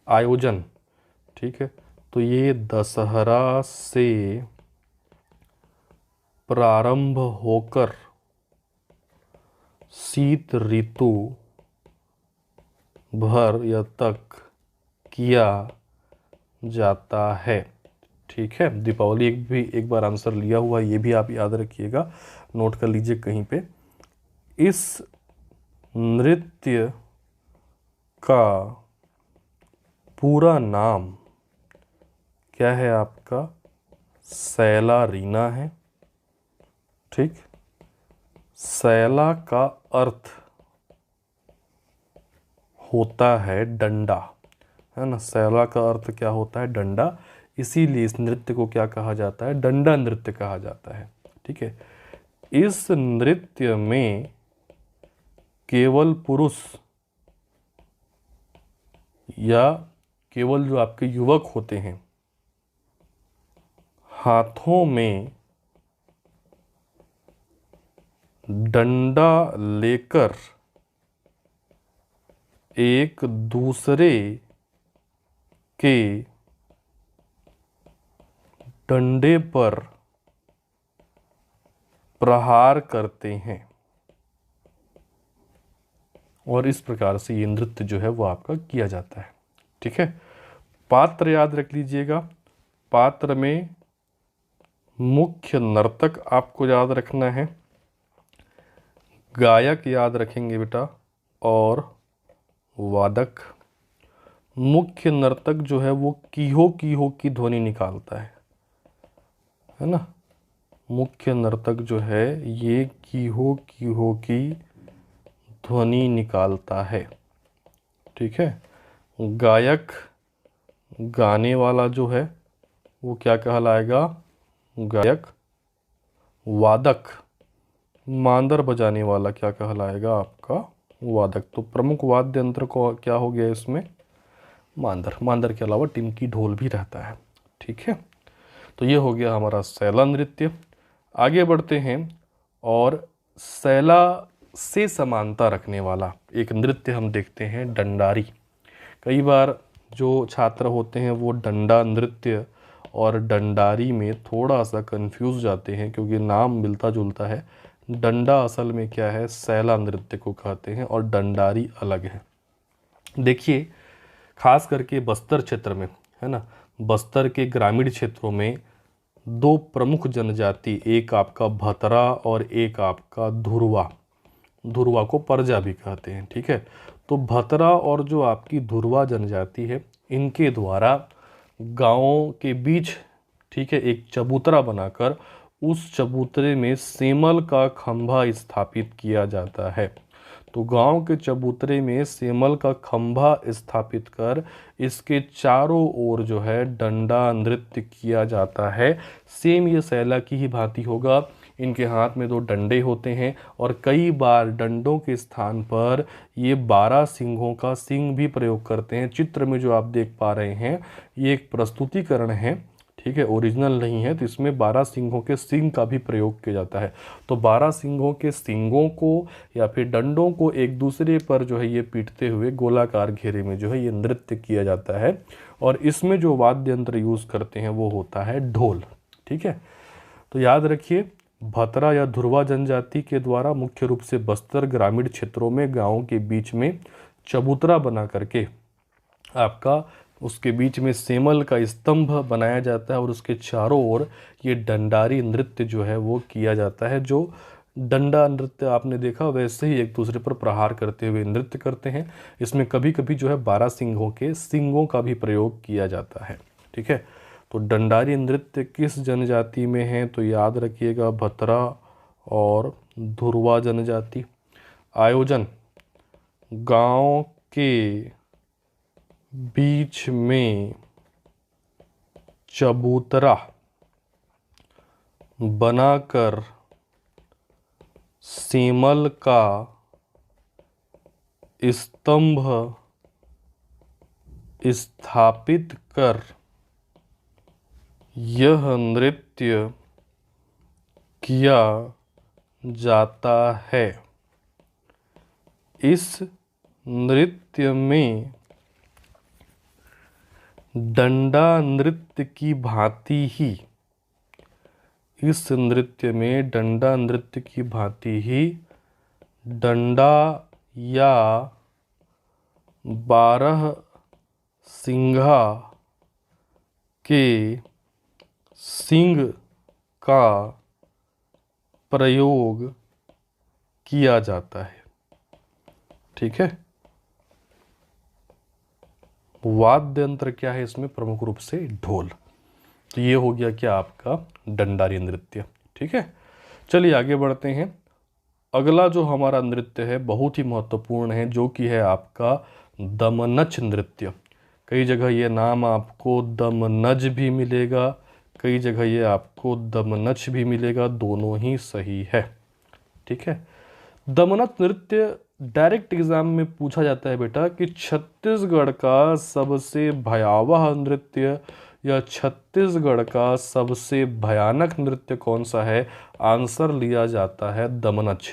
आयोजन, ठीक है, तो ये दशहरा से प्रारंभ होकर शीत ऋतु भर या तक किया जाता है। ठीक है। दीपावली एक बार आंसर लिया हुआ, ये भी आप याद रखिएगा, नोट कर लीजिए कहीं पे। इस नृत्य का पूरा नाम क्या है आपका? सैला रीना है। ठीक। सैला का अर्थ होता है डंडा, है ना। सैला का अर्थ क्या होता है? डंडा। इसीलिए इस नृत्य को क्या कहा जाता है? डंडा नृत्य कहा जाता है। ठीक है। इस नृत्य में केवल पुरुष या केवल जो आपके युवक होते हैं हाथों में डंडा लेकर एक दूसरे के डंडे पर प्रहार करते हैं और इस प्रकार से ये नृत्य जो है वो आपका किया जाता है। ठीक है। पात्र याद रख लीजिएगा। पात्र में मुख्य नर्तक आपको याद रखना है, गायक याद रखेंगे बेटा, और वादक। मुख्य नर्तक जो है वो की हो की ध्वनि निकालता है ना। मुख्य नर्तक जो है ये की हो की ध्वनि निकालता है। ठीक है। गायक, गाने वाला जो है वो क्या कहलाएगा? गायक। वादक, मांदर बजाने वाला क्या कहलाएगा? आपका वादक। तो प्रमुख वाद्य यंत्र को क्या हो गया इसमें? मांदर। मांदर के अलावा टिमकी, ढोल भी रहता है। ठीक है। तो ये हो गया हमारा सैला नृत्य। आगे बढ़ते हैं और सैला से समानता रखने वाला एक नृत्य हम देखते हैं, डंडारी। कई बार जो छात्र होते हैं वो डंडा नृत्य और डंडारी में थोड़ा सा कंफ्यूज जाते हैं क्योंकि नाम मिलता जुलता है। डंडा असल में क्या है? सैला नृत्य को कहते हैं और डंडारी अलग है। देखिए, खास करके बस्तर क्षेत्र में, है ना, बस्तर के ग्रामीण क्षेत्रों में दो प्रमुख जनजाति, एक आपका भतरा और एक आपका धुरवा। धुरवा को परजा भी कहते हैं। ठीक है। तो भतरा और जो आपकी धुरवा जनजाति है, इनके द्वारा गांवों के बीच, ठीक है, एक चबूतरा बनाकर उस चबूतरे में सेमल का खंभा स्थापित किया जाता है। तो गांव के चबूतरे में सेमल का खंभा स्थापित कर इसके चारों ओर जो है डंडा नृत्य किया जाता है। सेम ये सैला की ही भांति होगा। इनके हाथ में दो डंडे होते हैं और कई बार डंडों के स्थान पर ये 12 सिंहों का सिंह भी प्रयोग करते हैं। चित्र में जो आप देख पा रहे हैं ये एक प्रस्तुतिकरण है, ठीक है, ओरिजिनल नहीं है। तो इसमें 12 सिंहों के सिंग का भी प्रयोग किया जाता है। तो 12 सिंहों के सिंगों को या फिर डंडों को एक दूसरे पर जो है ये पीटते हुए गोलाकार घेरे में जो है ये नृत्य किया जाता है। और इसमें जो वाद्य यंत्र यूज़ करते हैं वो होता है ढोल। ठीक है। तो याद रखिए, भतरा या धुरवा जनजाति के द्वारा मुख्य रूप से बस्तर ग्रामीण क्षेत्रों में गांवों के बीच में चबूतरा बना करके आपका उसके बीच में सेमल का स्तंभ बनाया जाता है और उसके चारों ओर ये डंडारी नृत्य जो है वो किया जाता है। जो डंडा नृत्य आपने देखा वैसे ही एक दूसरे पर प्रहार करते हुए नृत्य करते हैं। इसमें कभी कभी जो है 12 सिंहों के सिंगों का भी प्रयोग किया जाता है। ठीक है, तो डंडारी नृत्य किस जनजाति में है, तो याद रखिएगा भतरा और धुरवा जनजाति। आयोजन गांव के बीच में चबूतरा बनाकर सेमल का स्तंभ स्थापित कर यह नृत्य किया जाता है। इस नृत्य में डंडा नृत्य की भांति ही डंडा या 12 सिंघा के सिंग का प्रयोग किया जाता है। ठीक है, वाद्य यंत्र क्या है इसमें, प्रमुख रूप से ढोल। तो ये हो गया क्या आपका डंडारी नृत्य। ठीक है, चलिए आगे बढ़ते हैं। अगला जो हमारा नृत्य है बहुत ही महत्वपूर्ण है, जो कि है आपका दमनच नृत्य। कई जगह ये नाम आपको दमनज भी मिलेगा, कई जगह ये आपको दमनच भी मिलेगा, दोनों ही सही है। ठीक है, दमनच नृत्य डायरेक्ट एग्जाम में पूछा जाता है बेटा कि छत्तीसगढ़ का सबसे भयावह नृत्य या छत्तीसगढ़ का सबसे भयानक नृत्य कौन सा है। आंसर लिया जाता है दमनच,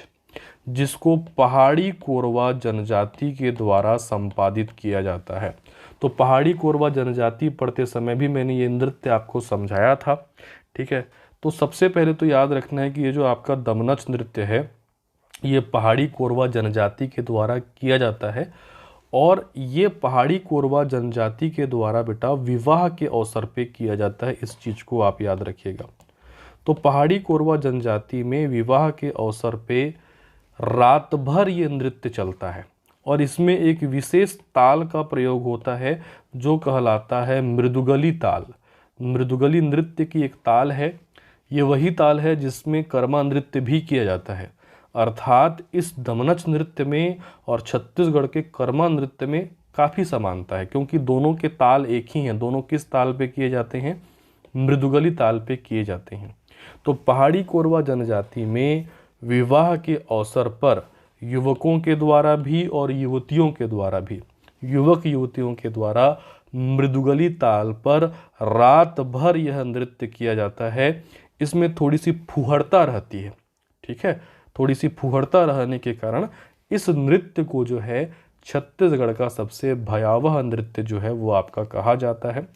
जिसको पहाड़ी कोरवा जनजाति के द्वारा संपादित किया जाता है। तो पहाड़ी कोरवा जनजाति पढ़ते समय भी मैंने ये नृत्य आपको समझाया था। ठीक है, तो सबसे पहले तो याद रखना है कि ये जो आपका दमनच नृत्य है ये पहाड़ी कोरवा जनजाति के द्वारा किया जाता है, और ये पहाड़ी कोरवा जनजाति के द्वारा बेटा विवाह के अवसर पे किया जाता है। इस चीज़ को आप याद रखिएगा। तो पहाड़ी कोरवा जनजाति में विवाह के अवसर पे रात भर ये नृत्य चलता है, और इसमें एक विशेष ताल का प्रयोग होता है जो कहलाता है मृदुगली ताल। मृदुगली नृत्य की एक ताल है, ये वही ताल है जिसमें कर्मा नृत्य भी किया जाता है। अर्थात इस दमनच नृत्य में और छत्तीसगढ़ के कर्मा नृत्य में काफ़ी समानता है, क्योंकि दोनों के ताल एक ही हैं। दोनों किस ताल पे किए जाते हैं, मृदुगली ताल पे किए जाते हैं। तो पहाड़ी कोरवा जनजाति में विवाह के अवसर पर युवकों के द्वारा भी और युवतियों के द्वारा भी, युवक युवतियों के द्वारा मृदुगली ताल पर रात भर यह नृत्य किया जाता है। इसमें थोड़ी सी फुहड़ता रहती है। ठीक है, थोड़ी सी फुहड़ता रहने के कारण इस नृत्य को जो है छत्तीसगढ़ का सबसे भयावह नृत्य जो है वो आपका कहा जाता है।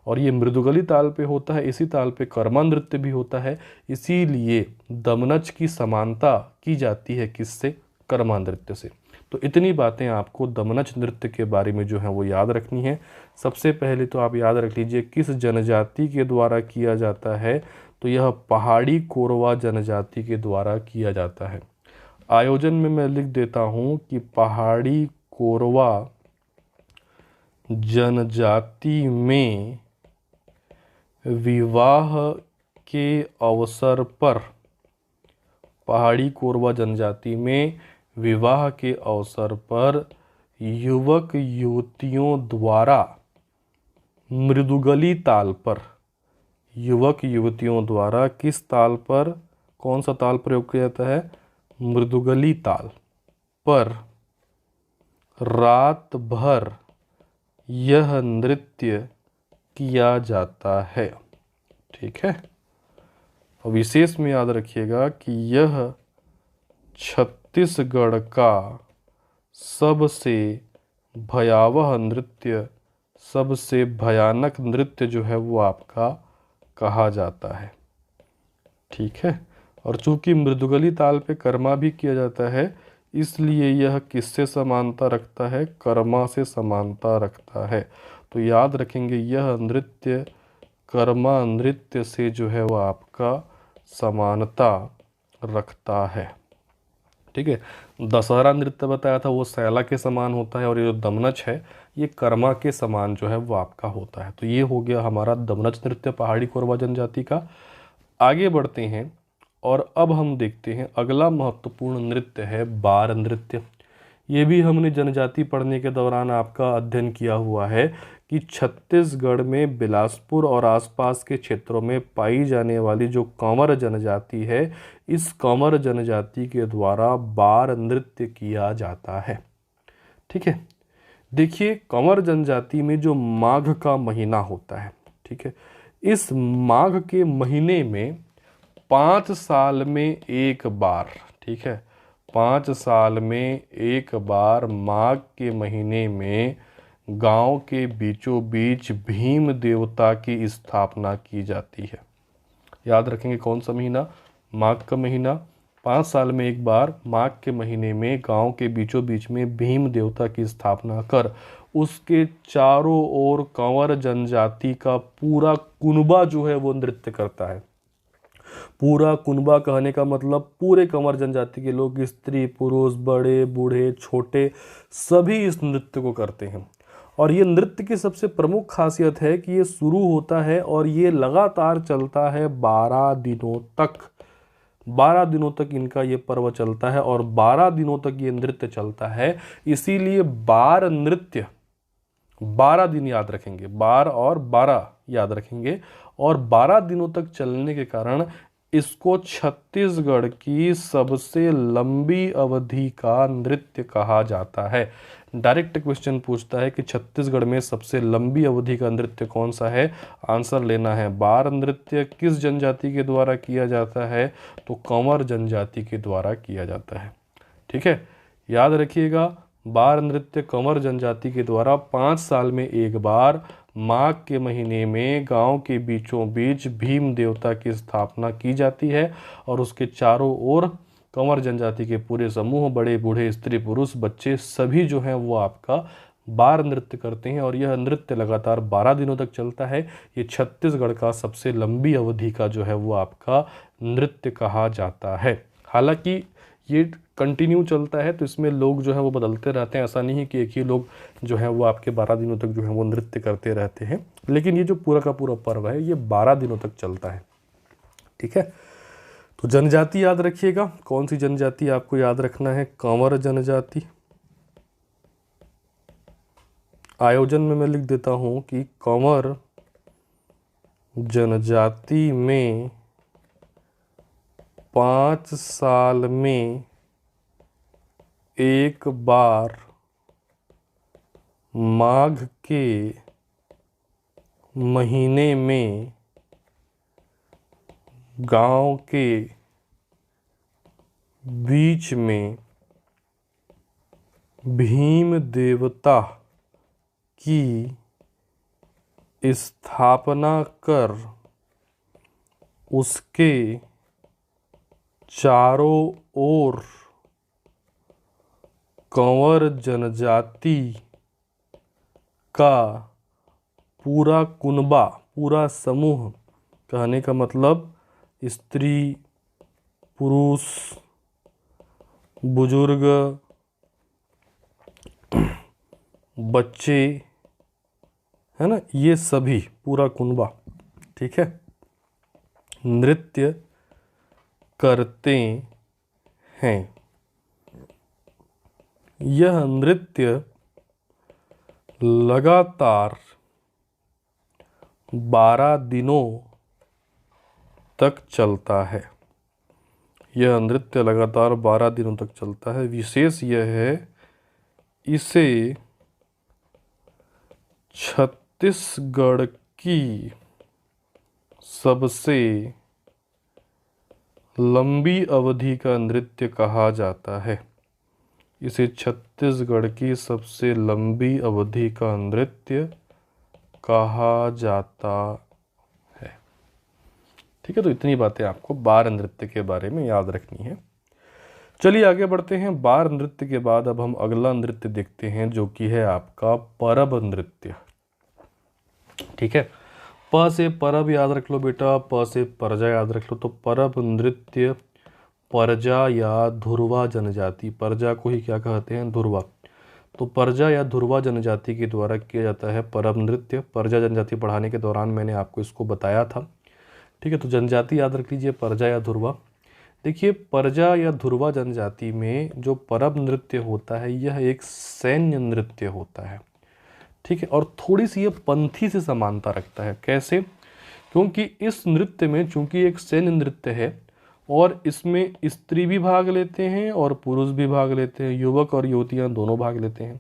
और ये मृदुगली ताल पे होता है, इसी ताल पे कर्मा नृत्य भी होता है, इसीलिए दमनच की समानता की जाती है किससे, कर्मा नृत्य से। तो इतनी बातें आपको दमनच नृत्य के बारे में जो है वो याद रखनी है। सबसे पहले तो आप याद रख लीजिए किस जनजाति के द्वारा किया जाता है, तो यह पहाड़ी कोरवा जनजाति के द्वारा किया जाता है। आयोजन में मैं लिख देता हूँ कि पहाड़ी कोरवा जनजाति में विवाह के अवसर पर, पहाड़ी कोरवा जनजाति में विवाह के अवसर पर युवक युवतियों द्वारा मृदुगली ताल पर, युवक युवतियों द्वारा किस ताल पर, कौन सा ताल प्रयोग किया जाता है, मृदुगली ताल पर रात भर यह नृत्य किया जाता है। ठीक है, और विशेष में याद रखिएगा कि यह छत्तीसगढ़ का सबसे भयावह नृत्य, सबसे भयानक नृत्य जो है वो आपका कहा जाता है। ठीक है, और चूंकि मृदुगली ताल पे कर्मा भी किया जाता है, इसलिए यह किससे समानता रखता है? कर्मा से समानता रखता है। तो याद रखेंगे यह नृत्य कर्मा नृत्य से जो है वह आपका समानता रखता है। ठीक है। दशहरा नृत्य बताया था वो सैला के समान होता है, और ये जो दमनच है ये कर्मा के समान जो है वो आपका होता है। तो ये हो गया हमारा दमनच नृत्य पहाड़ी कोरवा जनजाति का। आगे बढ़ते हैं और अब हम देखते हैं अगला महत्वपूर्ण नृत्य है बार नृत्य। ये भी हमने जनजाति पढ़ने के दौरान आपका अध्ययन किया हुआ है कि छत्तीसगढ़ में बिलासपुर और आसपास के क्षेत्रों में पाई जाने वाली जो कंवर जनजाति है, इस कंवर जनजाति के द्वारा बार नृत्य किया जाता है। ठीक है। देखिए कंवर जनजाति में जो माघ का महीना होता है, ठीक है, इस माघ के महीने में 5 साल में एक बार, ठीक है, 5 साल में एक बार माघ के महीने में गांव के बीचों बीच भीम देवता की स्थापना की जाती है। याद रखेंगे कौन सा महीना? माघ का महीना। 5 साल में एक बार माघ के महीने में गांव के बीचों बीच में भीम देवता की स्थापना कर उसके चारों ओर कंवर जनजाति का पूरा कुनबा जो है वो नृत्य करता है। पूरा कुनबा कहने का मतलब पूरे कंवर जनजाति के लोग, स्त्री पुरुष बड़े बूढ़े छोटे सभी इस नृत्य को करते हैं। और ये नृत्य की सबसे प्रमुख खासियत है कि ये शुरू होता है और ये लगातार चलता है 12 दिनों तक। 12 दिनों तक इनका ये पर्व चलता है और 12 दिनों तक ये नृत्य चलता है। इसीलिए बार नृत्य 12 दिन याद रखेंगे, बार और 12 याद रखेंगे, और 12 दिनों तक चलने के कारण इसको छत्तीसगढ़ की सबसे लंबी अवधि का नृत्य कहा जाता है। डायरेक्ट क्वेश्चन पूछता है कि छत्तीसगढ़ में सबसे लंबी अवधि का नृत्य कौन सा है? आंसर लेना है बार नृत्य। किस जनजाति के द्वारा किया जाता है? तो कंवर जनजाति के द्वारा किया जाता है। ठीक है, याद रखिएगा बार नृत्य कंवर जनजाति के द्वारा 5 साल में एक बार माघ के महीने में गांव के बीचों बीच भीम देवता की स्थापना की जाती है और उसके चारों ओर कंवर जनजाति के पूरे समूह, बड़े बूढ़े स्त्री पुरुष बच्चे सभी जो हैं वो आपका बार नृत्य करते हैं। और यह नृत्य लगातार 12 दिनों तक चलता है। ये छत्तीसगढ़ का सबसे लंबी अवधि का जो है वो आपका नृत्य कहा जाता है। हालांकि ये कंटिन्यू चलता है तो इसमें लोग जो है वो बदलते रहते हैं। ऐसा नहीं है कि एक ही लोग जो है वो आपके 12 दिनों तक जो है वो नृत्य करते रहते हैं, लेकिन ये जो पूरा का पूरा पर्व है ये 12 दिनों तक चलता है। ठीक है, तो जनजाति याद रखिएगा। कौन सी जनजाति आपको याद रखना है? कंवर जनजाति। आयोजन में मैं लिख देता हूं कि कंवर जनजाति में 5 साल में एक बार माघ के महीने में गांव के बीच में भीम देवता की स्थापना कर उसके चारों ओर कंवर जनजाति का पूरा कुनबा, पूरा समूह, कहने का मतलब स्त्री पुरुष बुजुर्ग बच्चे, है ना, ये सभी पूरा कुनबा, ठीक है, नृत्य करते हैं। यह नृत्य लगातार 12 दिनों तक चलता है। यह नृत्य लगातार 12 दिनों तक चलता है। विशेष यह है इसे छत्तीसगढ़ की सबसे लंबी अवधि का नृत्य कहा जाता है। इसे छत्तीसगढ़ की सबसे लंबी अवधि का नृत्य कहा जाता है। ठीक है, तो इतनी बातें आपको बार नृत्य के बारे में याद रखनी है। चलिए आगे बढ़ते हैं। बार नृत्य के बाद अब हम अगला नृत्य देखते हैं जो कि है आपका परब नृत्य। ठीक है, प से परब याद रख लो बेटा, प से परजा याद रख लो। तो परब नृत्य परजा या धुरवा जनजाति, परजा को ही क्या कहते हैं, धुरवा। तो परजा या धुरवा जनजाति के द्वारा किया जाता है परब नृत्य। परजा जनजाति पढ़ाने के दौरान मैंने आपको इसको बताया था। ठीक है, तो जनजाति याद रख लीजिए, परजा या धुरवा। देखिए, परजा या धुरवा जनजाति में जो परब नृत्य होता है यह एक सैन्य नृत्य होता है। ठीक है, और थोड़ी सी ये पंथी से समानता रखता है। कैसे? क्योंकि इस नृत्य में चूंकि एक सैन्य नृत्य है और इसमें स्त्री भी भाग लेते हैं और पुरुष भी भाग लेते हैं, युवक और युवतियां दोनों भाग लेते हैं।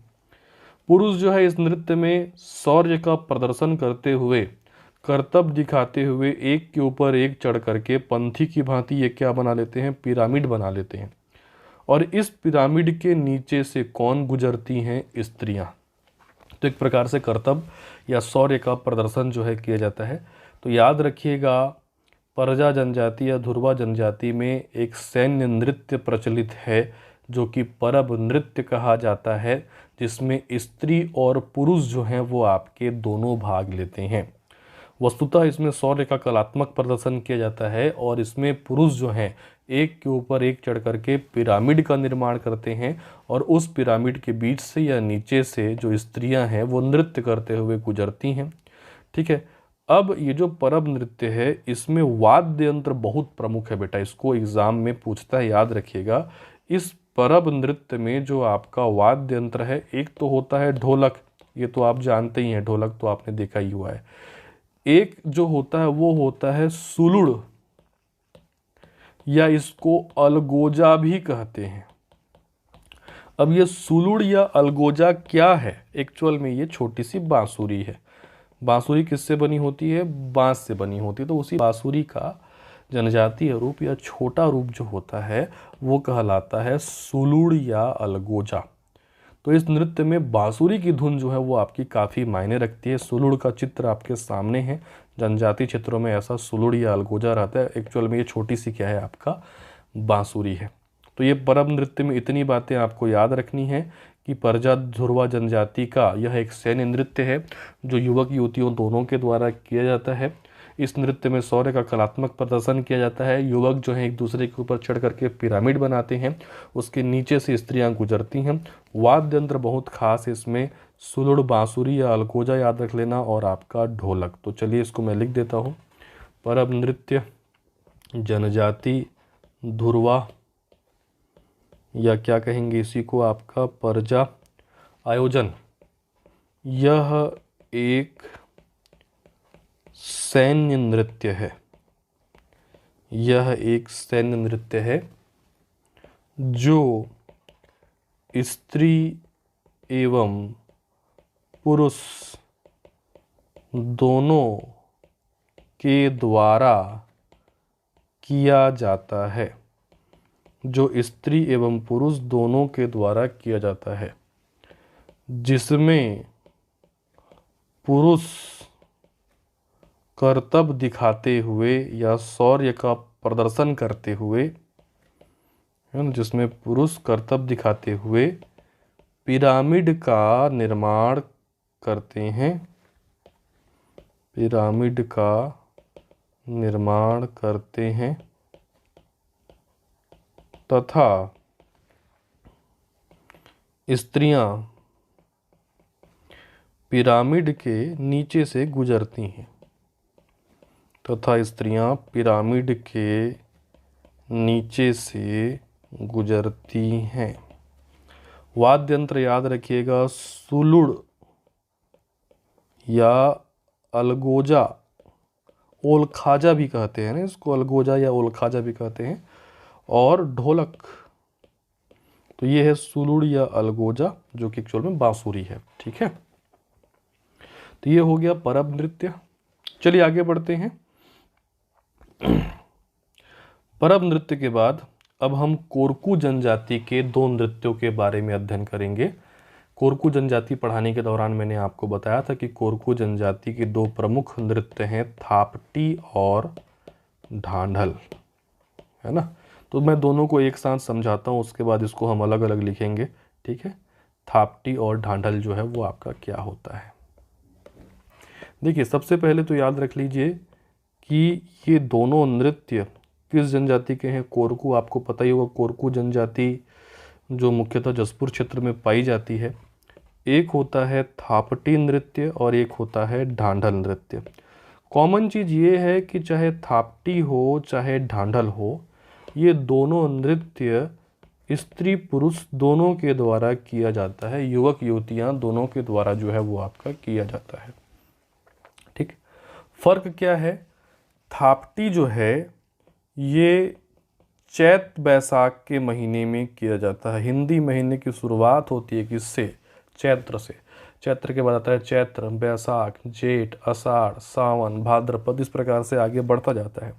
पुरुष जो है इस नृत्य में शौर्य का प्रदर्शन करते हुए, करतब दिखाते हुए एक के ऊपर एक चढ़ करके पंथी की भांति ये क्या बना लेते हैं, पिरामिड बना लेते हैं। और इस पिरामिड के नीचे से कौन गुजरती हैं, स्त्रियां। तो एक प्रकार से करतब या शौर्य का प्रदर्शन जो है किया जाता है। तो याद रखिएगा, परजा जनजाति या धुरवा जनजाति में एक सैन्य नृत्य प्रचलित है जो कि परब नृत्य कहा जाता है, जिसमें स्त्री और पुरुष जो हैं वो आपके दोनों भाग लेते हैं। वस्तुतः इसमें शौर्य का कलात्मक प्रदर्शन किया जाता है और इसमें पुरुष जो हैं एक के ऊपर एक चढ़ करके पिरामिड का निर्माण करते हैं और उस पिरामिड के बीच से या नीचे से जो स्त्रियां हैं वो नृत्य करते हुए गुजरती हैं। ठीक है, अब ये जो परब नृत्य है इसमें वाद्य यंत्र बहुत प्रमुख है बेटा, इसको एग्जाम में पूछता है, याद रखिएगा। इस परब नृत्य में जो आपका वाद्य यंत्र है, एक तो होता है ढोलक, ये तो आप जानते ही हैं, ढोलक तो आपने देखा ही हुआ है। एक जो होता है वो होता है सुलुड़, या इसको अलगोजा भी कहते हैं। अब ये सुलुड़ या अलगोजा क्या है? एक्चुअल में ये छोटी सी बांसुरी है। बांसुरी किससे बनी होती है? बांस से बनी होती है। तो उसी बांसुरी का जनजातीय रूप या छोटा रूप जो होता है वो कहलाता है सुलुड़ या अलगोजा। तो इस नृत्य में बांसुरी की धुन जो है वो आपकी काफ़ी मायने रखती है। सुलुड़ का चित्र आपके सामने है। जनजातीय क्षेत्रों में ऐसा सुलुड़ या अलगोजा रहता है। एक्चुअल में ये छोटी सी क्या है, आपका बांसुरी है। तो ये परब नृत्य में इतनी बातें आपको याद रखनी है कि परजा धुरवा जनजाति का यह एक सैन्य नृत्य है जो युवक युवतियों दोनों के द्वारा किया जाता है। इस नृत्य में शौर्य का कलात्मक प्रदर्शन किया जाता है। युवक जो है एक दूसरे के ऊपर चढ़ करके पिरामिड बनाते हैं, उसके नीचे से स्त्रियां गुजरती हैं। वाद्य यंत्र बहुत खास है इसमें, सुलुड़, बांसुरी या अलगोजा याद रख लेना और आपका ढोलक। तो चलिए इसको मैं लिख देता हूँ। परब नृत्य जनजाति धुरवा, या क्या कहेंगे इसी को, आपका परजा आयोजन, यह एक सैन्य नृत्य है। यह एक सैन्य नृत्य है जो स्त्री एवं पुरुष दोनों के द्वारा किया जाता है। जो स्त्री एवं पुरुष दोनों के द्वारा किया जाता है, जिसमें पुरुष करतब दिखाते हुए या शौर्य का प्रदर्शन करते हुए, है ना, जिसमें पुरुष करतब दिखाते हुए पिरामिड का निर्माण करते हैं, पिरामिड का निर्माण करते हैं तथा स्त्रियां पिरामिड के नीचे से गुजरती हैं, तथा स्त्रियां पिरामिड के नीचे से गुजरती हैं। वाद्य यंत्र याद रखिएगा, सुलुड़ या अलगोजा, ओलखाजा भी कहते हैं ना इसको, अलगोजा या ओलखाजा भी कहते हैं, और ढोलक। तो ये है सुलुड़ या अलगोजा जो कि एक्चुअल में बांसुरी है। ठीक है, तो ये हो गया परब नृत्य। चलिए आगे बढ़ते हैं। परब नृत्य के बाद अब हम कोरकू जनजाति के दो नृत्यों के बारे में अध्ययन करेंगे। कोरकू जनजाति पढ़ाने के दौरान मैंने आपको बताया था कि कोरकू जनजाति के दो प्रमुख नृत्य हैं, थापटी और ढांढल, है ना। तो मैं दोनों को एक साथ समझाता हूँ, उसके बाद इसको हम अलग अलग लिखेंगे, ठीक है। थापटी और ढांढल जो है वो आपका क्या होता है। देखिए सबसे पहले तो याद रख लीजिए कि ये दोनों नृत्य किस जनजाति के हैं। कोरकू, आपको पता ही होगा, कोरकू जनजाति जो मुख्यतः जसपुर क्षेत्र में पाई जाती है। एक होता है थापटी नृत्य और एक होता है ढांढल नृत्य। कॉमन चीज़ ये है कि चाहे थापटी हो चाहे ढांढल हो, ये दोनों नृत्य स्त्री पुरुष दोनों के द्वारा किया जाता है, युवक युवतियां दोनों के द्वारा जो है वो आपका किया जाता है, ठीक। फर्क क्या है, थापटी जो है ये चैत बैसाख के महीने में किया जाता है। हिंदी महीने की शुरुआत होती है किससे, चैत्र से। चैत्र के बाद आता है चैत्र, बैसाख, जेठ, आषाढ़, सावन, भाद्रपद, इस प्रकार से आगे बढ़ता जाता है।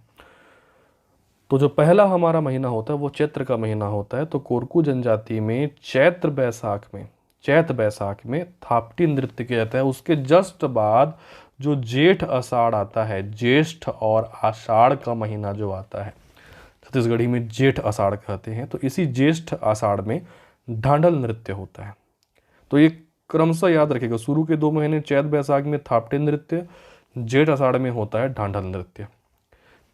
तो जो पहला हमारा महीना होता है वो चैत्र का महीना होता है। तो कोरकू जनजाति में चैत बैसाख में थापटी नृत्य किया जाता है। उसके जस्ट बाद जो जेठ आषाढ़ आता है, ज्येष्ठ और आषाढ़ का महीना जो आता है, छत्तीसगढ़ी में जेठ आषाढ़ कहते हैं, तो इसी ज्येष्ठ आषाढ़ में ढांढल नृत्य होता है। तो ये क्रमशः याद रखिएगा, शुरू के 2 महीने चैत बैसाख में थापटी नृत्य, जेठ आषाढ़ में होता है ढांढल नृत्य।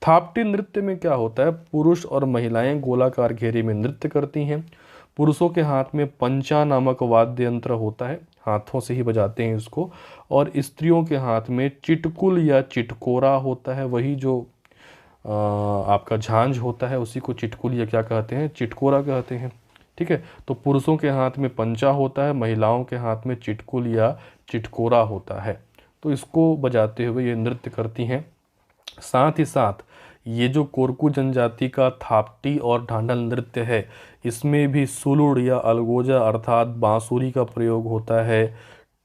थापटी नृत्य में क्या होता है, पुरुष और महिलाएं गोलाकार घेरे में नृत्य करती हैं। पुरुषों के हाथ में पंचा नामक वाद्य यंत्र होता है, हाथों से ही बजाते हैं इसको, और स्त्रियों के हाथ में चिटकुल या चिटकोरा होता है। वही जो आपका झांझ होता है उसी को चिटकुल या क्या कहते हैं, चिटकोरा कहते हैं, ठीक है। तो पुरुषों के हाथ में पंचा होता है, महिलाओं के हाथ में चिटकुल या चिटकोरा होता है। तो इसको बजाते हुए ये नृत्य करती हैं। साथ ही साथ ये जो कोरकू जनजाति का थापटी और ढांढल नृत्य है, इसमें भी सुलुड़ या अलगोजा अर्थात बांसुरी का प्रयोग होता है,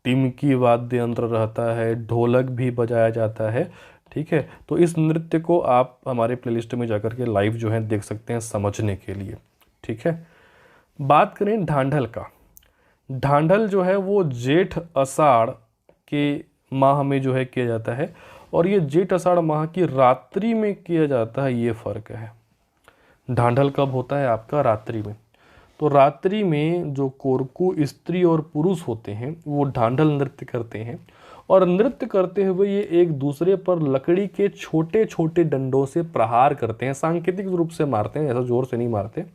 टिमकी वाद्य यंत्र रहता है, ढोलक भी बजाया जाता है, ठीक है। तो इस नृत्य को आप हमारे प्लेलिस्ट में जाकर के लाइव जो है देख सकते हैं समझने के लिए, ठीक है। बात करें ढांढल का, ढांढल जो है वो जेठ आषाढ़ के माह में जो है किया जाता है, और ये जेठ आषाढ़ माह की रात्रि में किया जाता है, ये फर्क है। ढांढल कब होता है आपका, रात्रि में। तो रात्रि में जो कोरकू स्त्री और पुरुष होते हैं वो ढांढल नृत्य करते हैं, और नृत्य करते हुए ये एक दूसरे पर लकड़ी के छोटे छोटे डंडों से प्रहार करते हैं, सांकेतिक रूप से मारते हैं, ऐसा जोर से नहीं मारते।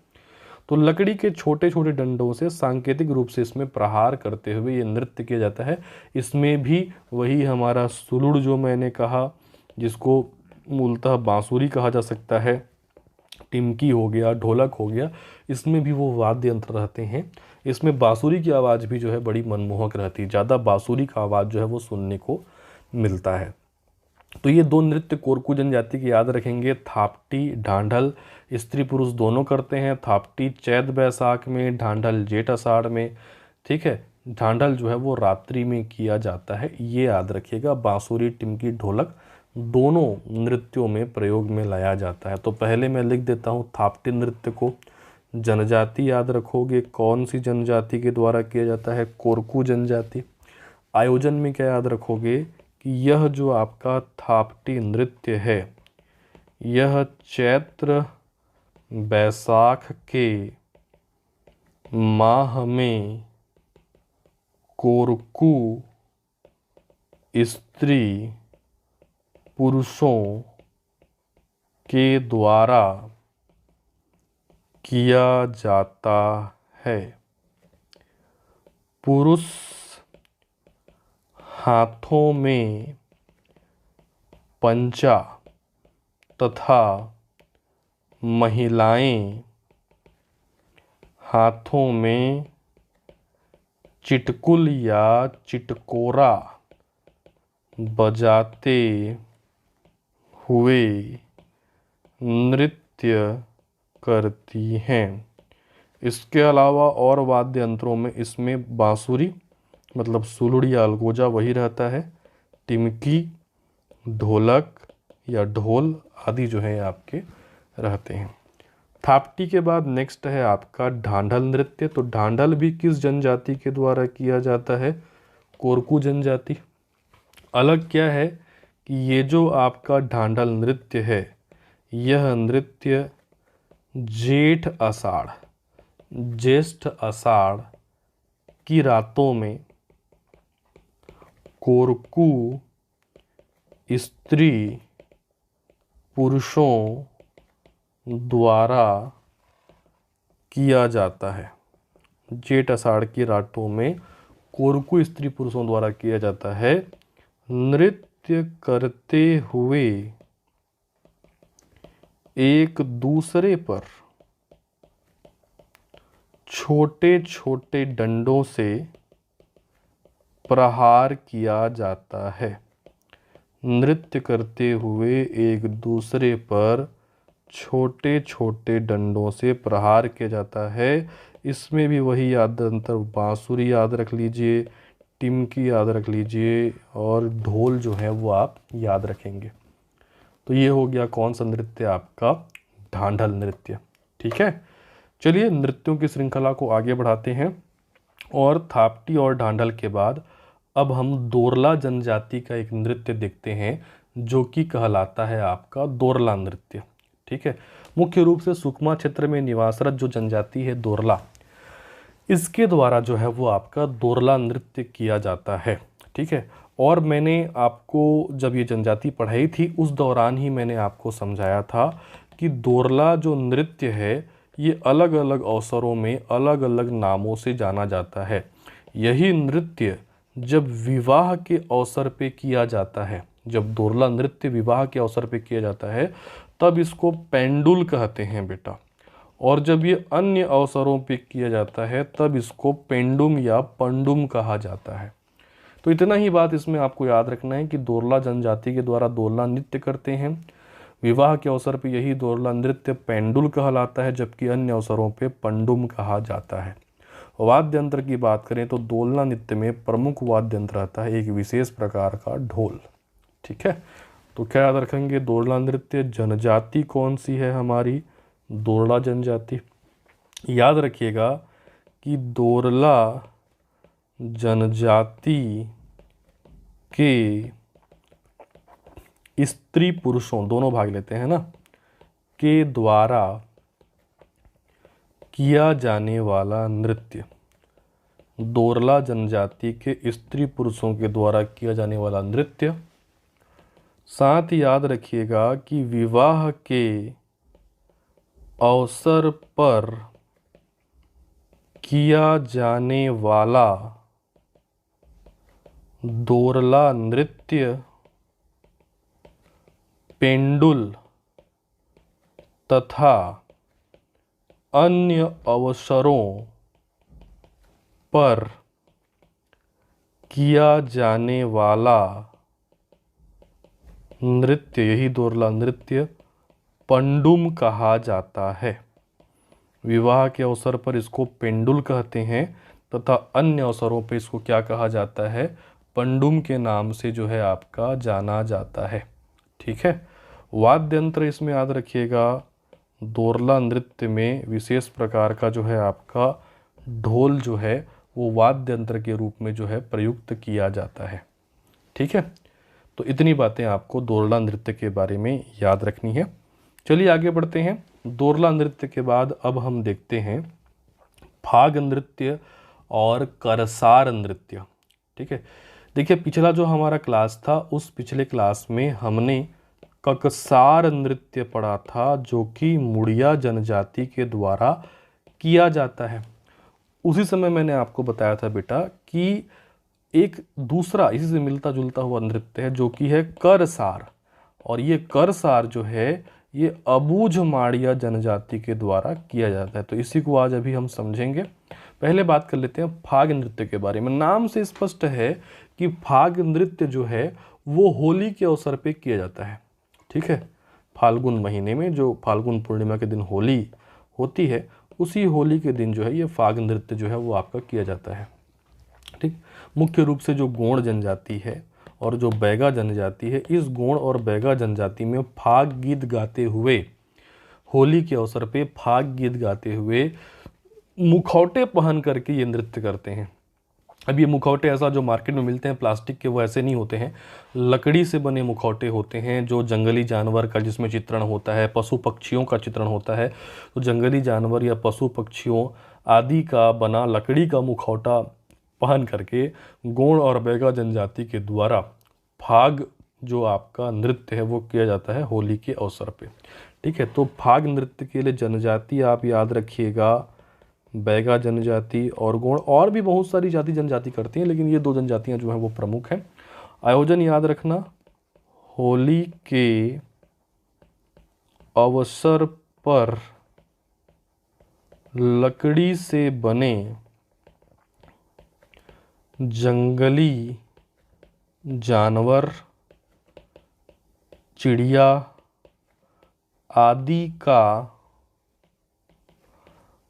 तो लकड़ी के छोटे छोटे डंडों से सांकेतिक रूप से इसमें प्रहार करते हुए ये नृत्य किया जाता है। इसमें भी वही हमारा सुलुड़ जो मैंने कहा, जिसको मूलतः बांसुरी कहा जा सकता है, टिमकी हो गया, ढोलक हो गया, इसमें भी वो वाद्य यंत्र रहते हैं। इसमें बांसुरी की आवाज़ भी जो है बड़ी मनमोहक रहती है, ज़्यादा बांसुरी का आवाज़ जो है वो सुनने को मिलता है। तो ये 2 नृत्य कोरकू जनजाति के याद रखेंगे, थापटी ढांढल, स्त्री पुरुष दोनों करते हैं। थापटी चैत बैसाख में, ढांढल जेठ आषाढ़ में, ठीक है। ढांढल जो है वो रात्रि में किया जाता है, ये याद रखिएगा। बांसुरी, टिमकी, ढोलक दोनों नृत्यों में प्रयोग में लाया जाता है। तो पहले मैं लिख देता हूँ थापटी नृत्य को, जनजाति याद रखोगे, कौन सी जनजाति के द्वारा किया जाता है, कोरकू जनजाति। आयोजन में क्या याद रखोगे कि यह जो आपका थापटी नृत्य है यह चैत्र बैसाख के माह में कोरकू स्त्री पुरुषों के द्वारा किया जाता है। पुरुष हाथों में पंचा तथा महिलाएं हाथों में चिटकुल या चिटकोरा बजाते हुए नृत्य करती हैं। इसके अलावा और वाद्य यंत्रों में इसमें बांसुरी मतलब सुलुड़ या अलगोजा वही रहता है, टिमकी, ढोलक या ढोल आदि जो है आपके रहते हैं। थापटी के बाद नेक्स्ट है आपका ढांढल नृत्य। तो ढांढल भी किस जनजाति के द्वारा किया जाता है, कोरकू जनजाति। अलग क्या है कि ये जो आपका ढांढल नृत्य है यह नृत्य जेठ आषाढ़, ज्येष्ठ आषाढ़ की रातों में कोरकू स्त्री पुरुषों द्वारा किया जाता है। जेठ आषाढ़ की रातों में कोरकू स्त्री पुरुषों द्वारा किया जाता है। नृत्य करते हुए एक दूसरे पर छोटे छोटे डंडों से प्रहार किया जाता है। नृत्य करते हुए एक दूसरे पर छोटे छोटे डंडों से प्रहार किया जाता है। इसमें भी वही याद अंतर, बांसुरी याद रख लीजिए, टिमकी याद रख लीजिए और ढोल जो है वो आप याद रखेंगे। तो ये हो गया कौन सा नृत्य? आपका ढांढल नृत्य। ठीक है, चलिए नृत्यों की श्रृंखला को आगे बढ़ाते हैं और थापटी और ढांढल के बाद अब हम दोरला जनजाति का एक नृत्य देखते हैं जो कि कहलाता है आपका दोरला नृत्य। ठीक है, मुख्य रूप से सुकमा क्षेत्र में निवासरत जो जनजाति है दोरला, इसके द्वारा जो है वो आपका दोरला नृत्य किया जाता है। ठीक है, और मैंने आपको जब ये जनजाति पढ़ाई थी उस दौरान ही मैंने आपको समझाया था कि दोरला जो नृत्य है ये अलग अलग अवसरों में अलग अलग नामों से जाना जाता है। यही नृत्य जब विवाह के अवसर पे किया जाता है, जब दोरला नृत्य विवाह के अवसर पे किया जाता है तब इसको पेंडुल कहते हैं बेटा, और जब ये अन्य अवसरों पे किया जाता है तब इसको पेंडुम या पंडुम कहा जाता है। तो इतना ही बात इसमें आपको याद रखना है कि दोरला जनजाति के द्वारा दोरला नृत्य करते हैं। विवाह के अवसर पे यही दोरला नृत्य पेंडुल कहलाता है, जबकि अन्य अवसरों पे पंडुम कहा जाता है। वाद्य यंत्र की बात करें तो दोरला नृत्य में प्रमुख वाद्य यंत्र आता है एक विशेष प्रकार का ढोल। ठीक है, तो क्या याद रखेंगे? दोरला नृत्य जनजाति कौन सी है हमारी? दोरला जनजाति। याद रखिएगा कि दोरला जनजाति के स्त्री पुरुषों दोनों भाग लेते हैं ना, के द्वारा किया जाने वाला नृत्य, दोरला जनजाति के स्त्री पुरुषों के द्वारा किया जाने वाला नृत्य। साथ याद रखिएगा कि विवाह के अवसर पर किया जाने वाला दोरला नृत्य पेंडुल तथा अन्य अवसरों पर किया जाने वाला नृत्य, यही दोरला नृत्य पंडुम कहा जाता है। विवाह के अवसर पर इसको पेंडुल कहते हैं तथा अन्य अवसरों पर इसको क्या कहा जाता है? पंडुम के नाम से जो है आपका जाना जाता है। ठीक है, वाद्य यंत्र इसमें याद रखिएगा, दोरला नृत्य में विशेष प्रकार का जो है आपका ढोल जो है वो वाद्य यंत्र के रूप में जो है प्रयुक्त किया जाता है। ठीक है, तो इतनी बातें आपको दोरला नृत्य के बारे में याद रखनी है। चलिए आगे बढ़ते हैं। दोरला नृत्य के बाद अब हम देखते हैं फाग नृत्य और करसार नृत्य। ठीक है, देखिए पिछला जो हमारा क्लास था उस पिछले क्लास में हमने ककसार नृत्य पढ़ा था जो कि मुड़िया जनजाति के द्वारा किया जाता है। उसी समय मैंने आपको बताया था बेटा कि एक दूसरा इसी से मिलता जुलता हुआ नृत्य है जो कि है करसार, और ये करसार जो है ये अबूझ माड़िया जनजाति के द्वारा किया जाता है। तो इसी को आज अभी हम समझेंगे। पहले बात कर लेते हैं फाग नृत्य के बारे में। नाम से स्पष्ट है कि फाग नृत्य जो है वो होली के अवसर पे किया जाता है। ठीक है, फाल्गुन महीने में जो फाल्गुन पूर्णिमा के दिन होली होती है उसी होली के दिन जो है ये फाग नृत्य जो है वो आपका किया जाता है। ठीक, मुख्य रूप से जो गोंड जनजाति है और जो बैगा जनजाति है, इस गोंड और बैगा जनजाति में फाग गीत गाते हुए, होली के अवसर पे फाग गीत गाते हुए मुखौटे पहन करके ये नृत्य करते हैं। अब ये मुखौटे ऐसा जो मार्केट में मिलते हैं प्लास्टिक के, वो ऐसे नहीं होते हैं, लकड़ी से बने मुखौटे होते हैं जो जंगली जानवर का जिसमें चित्रण होता है, पशु पक्षियों का चित्रण होता है। तो जंगली जानवर या पशु पक्षियों आदि का बना लकड़ी का मुखौटा पहन करके गोंड और बैगा जनजाति के द्वारा फाग जो आपका नृत्य है वो किया जाता है होली के अवसर पे। ठीक है, तो फाग नृत्य के लिए जनजाति आप याद रखिएगा, बैगा जनजाति और गोंड, और भी बहुत सारी जाति जनजाति करती हैं, लेकिन ये दो जनजातियां जो हैं वो प्रमुख हैं। आयोजन याद रखना, होली के अवसर पर लकड़ी से बने जंगली जानवर, चिड़िया आदि का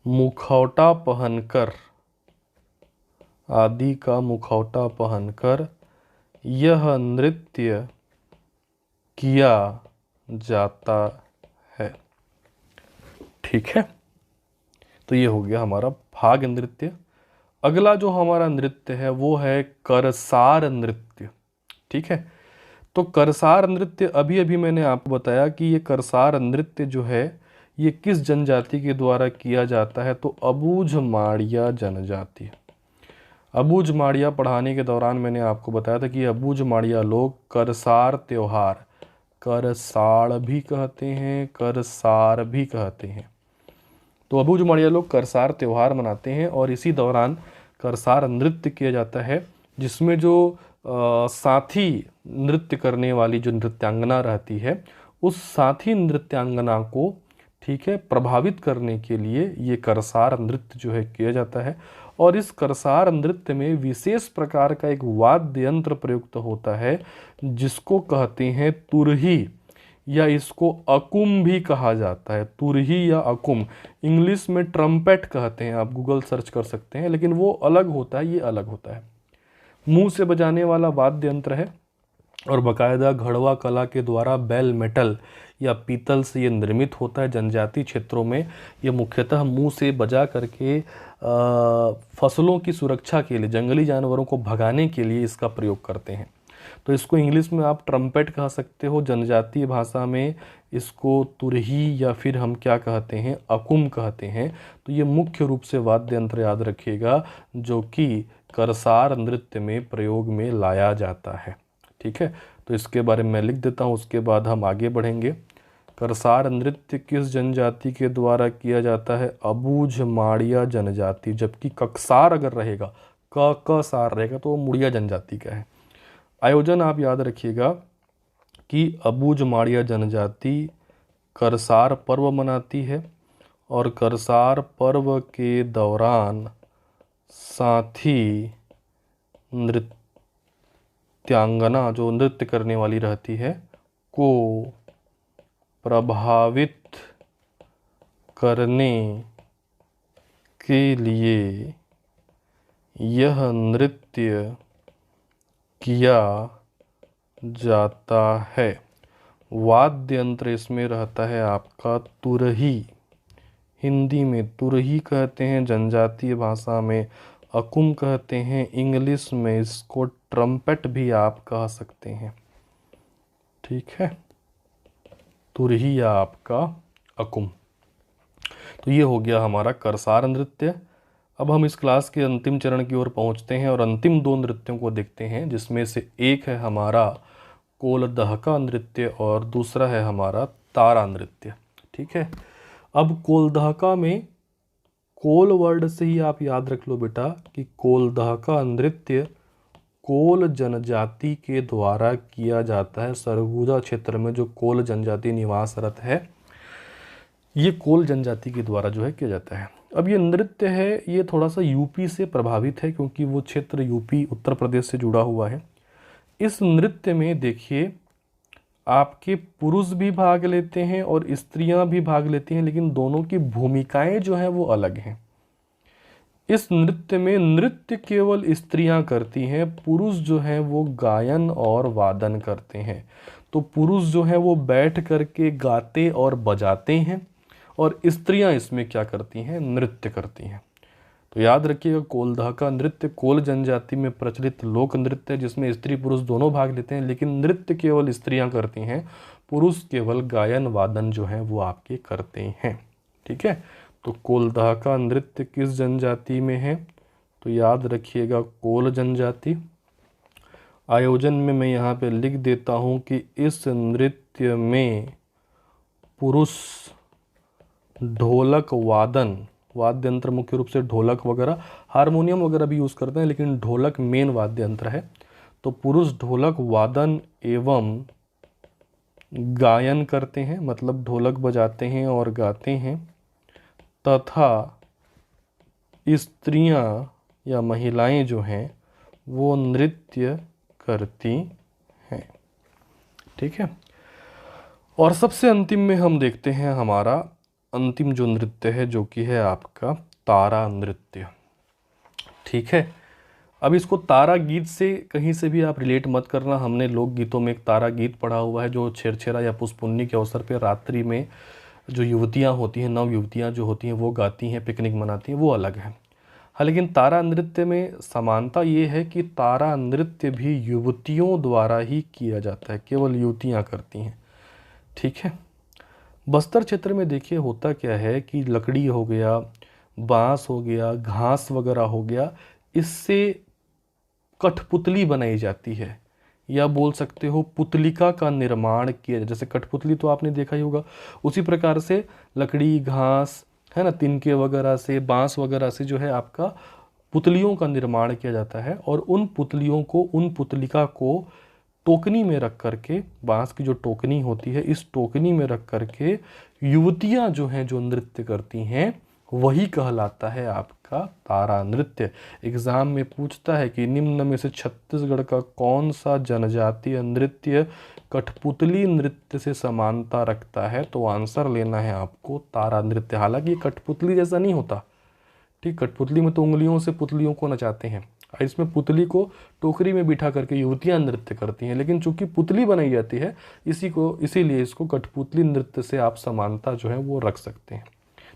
मुखौटा पहनकर यह नृत्य किया जाता है। ठीक है, तो ये हो गया हमारा फाग नृत्य। अगला जो हमारा नृत्य है वो है करसार नृत्य। ठीक है, तो करसार नृत्य अभी अभी मैंने आपको बताया कि ये करसार नृत्य जो है ये किस जनजाति के द्वारा किया जाता है, तो अबूझ माड़िया जनजाति। अबूझ माड़िया पढ़ाने के दौरान मैंने आपको बताया था कि अबूझ माड़िया लोग करसार त्योहार, करसाड़ भी कहते हैं, करसार भी कहते हैं, तो अबूझ माड़िया लोग करसार त्योहार मनाते हैं और इसी दौरान करसार नृत्य किया जाता है, जिसमें जो साथी नृत्य करने वाली जो नृत्यांगना रहती है उस साथी नृत्यांगना को, ठीक है, प्रभावित करने के लिए ये करसार नृत्य जो है किया जाता है। और इस करसार नृत्य में विशेष प्रकार का एक वाद्य यंत्र प्रयुक्त होता है जिसको कहते हैं तुरही, या इसको अकुम भी कहा जाता है। तुरही या अकुम, इंग्लिश में ट्रम्पेट कहते हैं, आप गूगल सर्च कर सकते हैं, लेकिन वो अलग होता है, ये अलग होता है। मुंह से बजाने वाला वाद्य यंत्र है और बाकायदा घड़वा कला के द्वारा बेल मेटल या पीतल से ये निर्मित होता है। जनजातीय क्षेत्रों में ये मुख्यतः मुंह से बजा करके फसलों की सुरक्षा के लिए, जंगली जानवरों को भगाने के लिए इसका प्रयोग करते हैं। तो इसको इंग्लिश में आप ट्रम्पेट कह सकते हो, जनजातीय भाषा में इसको तुरही या फिर हम क्या कहते हैं, अकुम कहते हैं। तो ये मुख्य रूप से वाद्य यंत्र याद रखिएगा जो कि करसार नृत्य में प्रयोग में लाया जाता है। ठीक है, तो इसके बारे में मैं लिख देता हूँ, उसके बाद हम आगे बढ़ेंगे। करसार नृत्य किस जनजाति के द्वारा किया जाता है, अबूझ माड़िया जनजाति, जबकि ककसार अगर रहेगा, क सार रहेगा तो वो मुड़िया जनजाति का है। आयोजन आप याद रखिएगा कि अबूझ माड़िया जनजाति करसार पर्व मनाती है और करसार पर्व के दौरान साथी नृत्यांगना जो नृत्य करने वाली रहती है को प्रभावित करने के लिए यह नृत्य किया जाता है। वाद्य यंत्र इसमें रहता है आपका तुरही, हिंदी में तुरही कहते हैं, जनजातीय भाषा में अकुम कहते हैं, इंग्लिश में इसको ट्रम्पेट भी आप कह सकते हैं। ठीक है, तुरही या आपका अकुम। तो ये हो गया हमारा करसार नृत्य। अब हम इस क्लास के अंतिम चरण की ओर पहुंचते हैं और अंतिम दो नृत्यों को देखते हैं, जिसमें से एक है हमारा कोलदहका नृत्य और दूसरा है हमारा तारा नृत्य। ठीक है, अब कोलदहका में कोल वर्ड से ही आप याद रख लो बेटा कि कोलदहका नृत्य कोल जनजाति के द्वारा किया जाता है। सरगुजा क्षेत्र में जो कोल जनजाति निवासरत है, ये कोल जनजाति के द्वारा जो है किया जाता है। अब ये नृत्य है ये थोड़ा सा यूपी से प्रभावित है क्योंकि वो क्षेत्र यूपी उत्तर प्रदेश से जुड़ा हुआ है। इस नृत्य में देखिए आपके पुरुष भी भाग लेते हैं और स्त्रियां भी भाग लेती हैं, लेकिन दोनों की भूमिकाएं जो हैं वो अलग हैं। इस नृत्य में नृत्य केवल स्त्रियां करती हैं, पुरुष जो हैं वो गायन और वादन करते हैं। तो पुरुष जो हैं वो बैठ करके गाते और बजाते हैं और स्त्रियां इसमें क्या करती हैं, नृत्य करती हैं। तो याद रखिएगा कोलधाका नृत्य कोल जनजाति में प्रचलित लोक नृत्य है जिसमें स्त्री पुरुष दोनों भाग लेते हैं, लेकिन नृत्य केवल स्त्रियां करती हैं, पुरुष केवल गायन वादन जो है वो आपके करते हैं। ठीक है, तो कोलधाका नृत्य किस जनजाति में है? तो याद रखिएगा कोल जनजाति। आयोजन में मैं यहाँ पे लिख देता हूँ कि इस नृत्य में पुरुष ढोलक वादन, वाद्य यंत्र मुख्य रूप से ढोलक वगैरह, हारमोनियम वगैरह भी यूज़ करते हैं, लेकिन ढोलक मेन वाद्य यंत्र है। तो पुरुष ढोलक वादन एवं गायन करते हैं, मतलब ढोलक बजाते हैं और गाते हैं, तथा स्त्रियां या महिलाएं जो हैं वो नृत्य करती हैं। ठीक है, और सबसे अंतिम में हम देखते हैं हमारा अंतिम जो नृत्य है जो कि है आपका तारा नृत्य। ठीक है, अब इसको तारा गीत से कहीं से भी आप रिलेट मत करना। हमने लोकगीतों में एक तारा गीत पढ़ा हुआ है जो छेरछेरा या पुष्पुन्नी के अवसर पर रात्रि में जो युवतियां होती हैं, नव युवतियां जो होती हैं वो गाती हैं, पिकनिक मनाती हैं, वो अलग है। हाँ, लेकिन तारा नृत्य में समानता ये है कि तारा नृत्य भी युवतियों द्वारा ही किया जाता है, केवल युवतियाँ करती हैं। ठीक है, बस्तर क्षेत्र में देखिए होता क्या है कि लकड़ी हो गया, बांस हो गया, घास वगैरह हो गया, इससे कठपुतली बनाई जाती है, या बोल सकते हो पुतलिका का निर्माण किया जाए। जैसे कठपुतली तो आपने देखा ही होगा, उसी प्रकार से लकड़ी, घास है ना, तिनके वगैरह से, बांस वगैरह से जो है आपका पुतलियों का निर्माण किया जाता है, और उन पुतलियों को, उन पुतलिका को टोकनी में रख करके, बांस की जो टोकनी होती है, इस टोकनी में रख करके युवतियां जो हैं जो नृत्य करती हैं वही कहलाता है आपका तारा नृत्य। एग्जाम में पूछता है कि निम्न में से छत्तीसगढ़ का कौन सा जनजातीय नृत्य कठपुतली नृत्य से समानता रखता है, तो आंसर लेना है आपको तारा नृत्य। हालांकि ये कठपुतली जैसा नहीं होता। ठीक, कठपुतली में तो उंगलियों से पुतलियों को नचाते हैं, इसमें पुतली को टोकरी में बिठा करके युवतियां नृत्य करती हैं, लेकिन चूंकि पुतली बनाई जाती है इसीलिए इसको कठपुतली नृत्य से आप समानता जो है वो रख सकते हैं।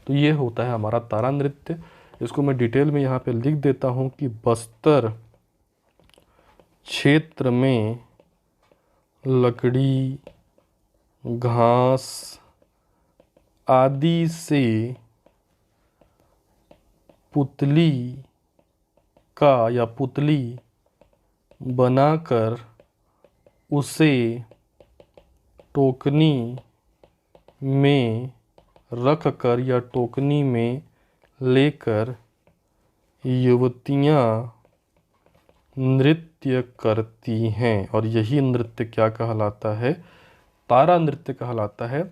तो ये होता है हमारा तारा नृत्य। इसको मैं डिटेल में यहाँ पे लिख देता हूँ कि बस्तर क्षेत्र में लकड़ी, घास आदि से पुतली का या पुतली बनाकर उसे टोकनी में रख कर या टोकनी में लेकर युवतियां नृत्य करती हैं, और यही नृत्य क्या कहलाता है? तारा नृत्य कहलाता है।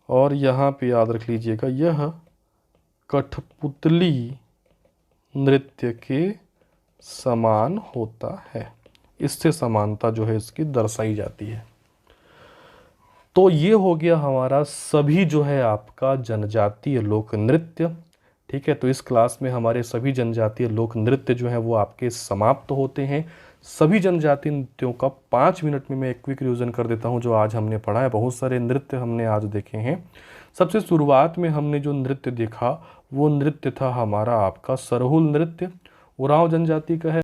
और यहाँ पे याद रख लीजिएगा, यह कठपुतली नृत्य के समान होता है, इससे समानता जो है इसकी दर्शाई जाती है। तो ये हो गया हमारा सभी जो है आपका जनजातीय लोक नृत्य। ठीक है, तो इस क्लास में हमारे सभी जनजातीय लोक नृत्य जो है वो आपके समाप्त होते हैं। सभी जनजातीय नृत्यों का 5 मिनट में मैं एक क्विक रिवीजन कर देता हूं जो आज हमने पढ़ा है। बहुत सारे नृत्य हमने आज देखे हैं। सबसे शुरुआत में हमने जो नृत्य देखा वो नृत्य था हमारा आपका सरहुल नृत्य, उरांव जनजाति का है।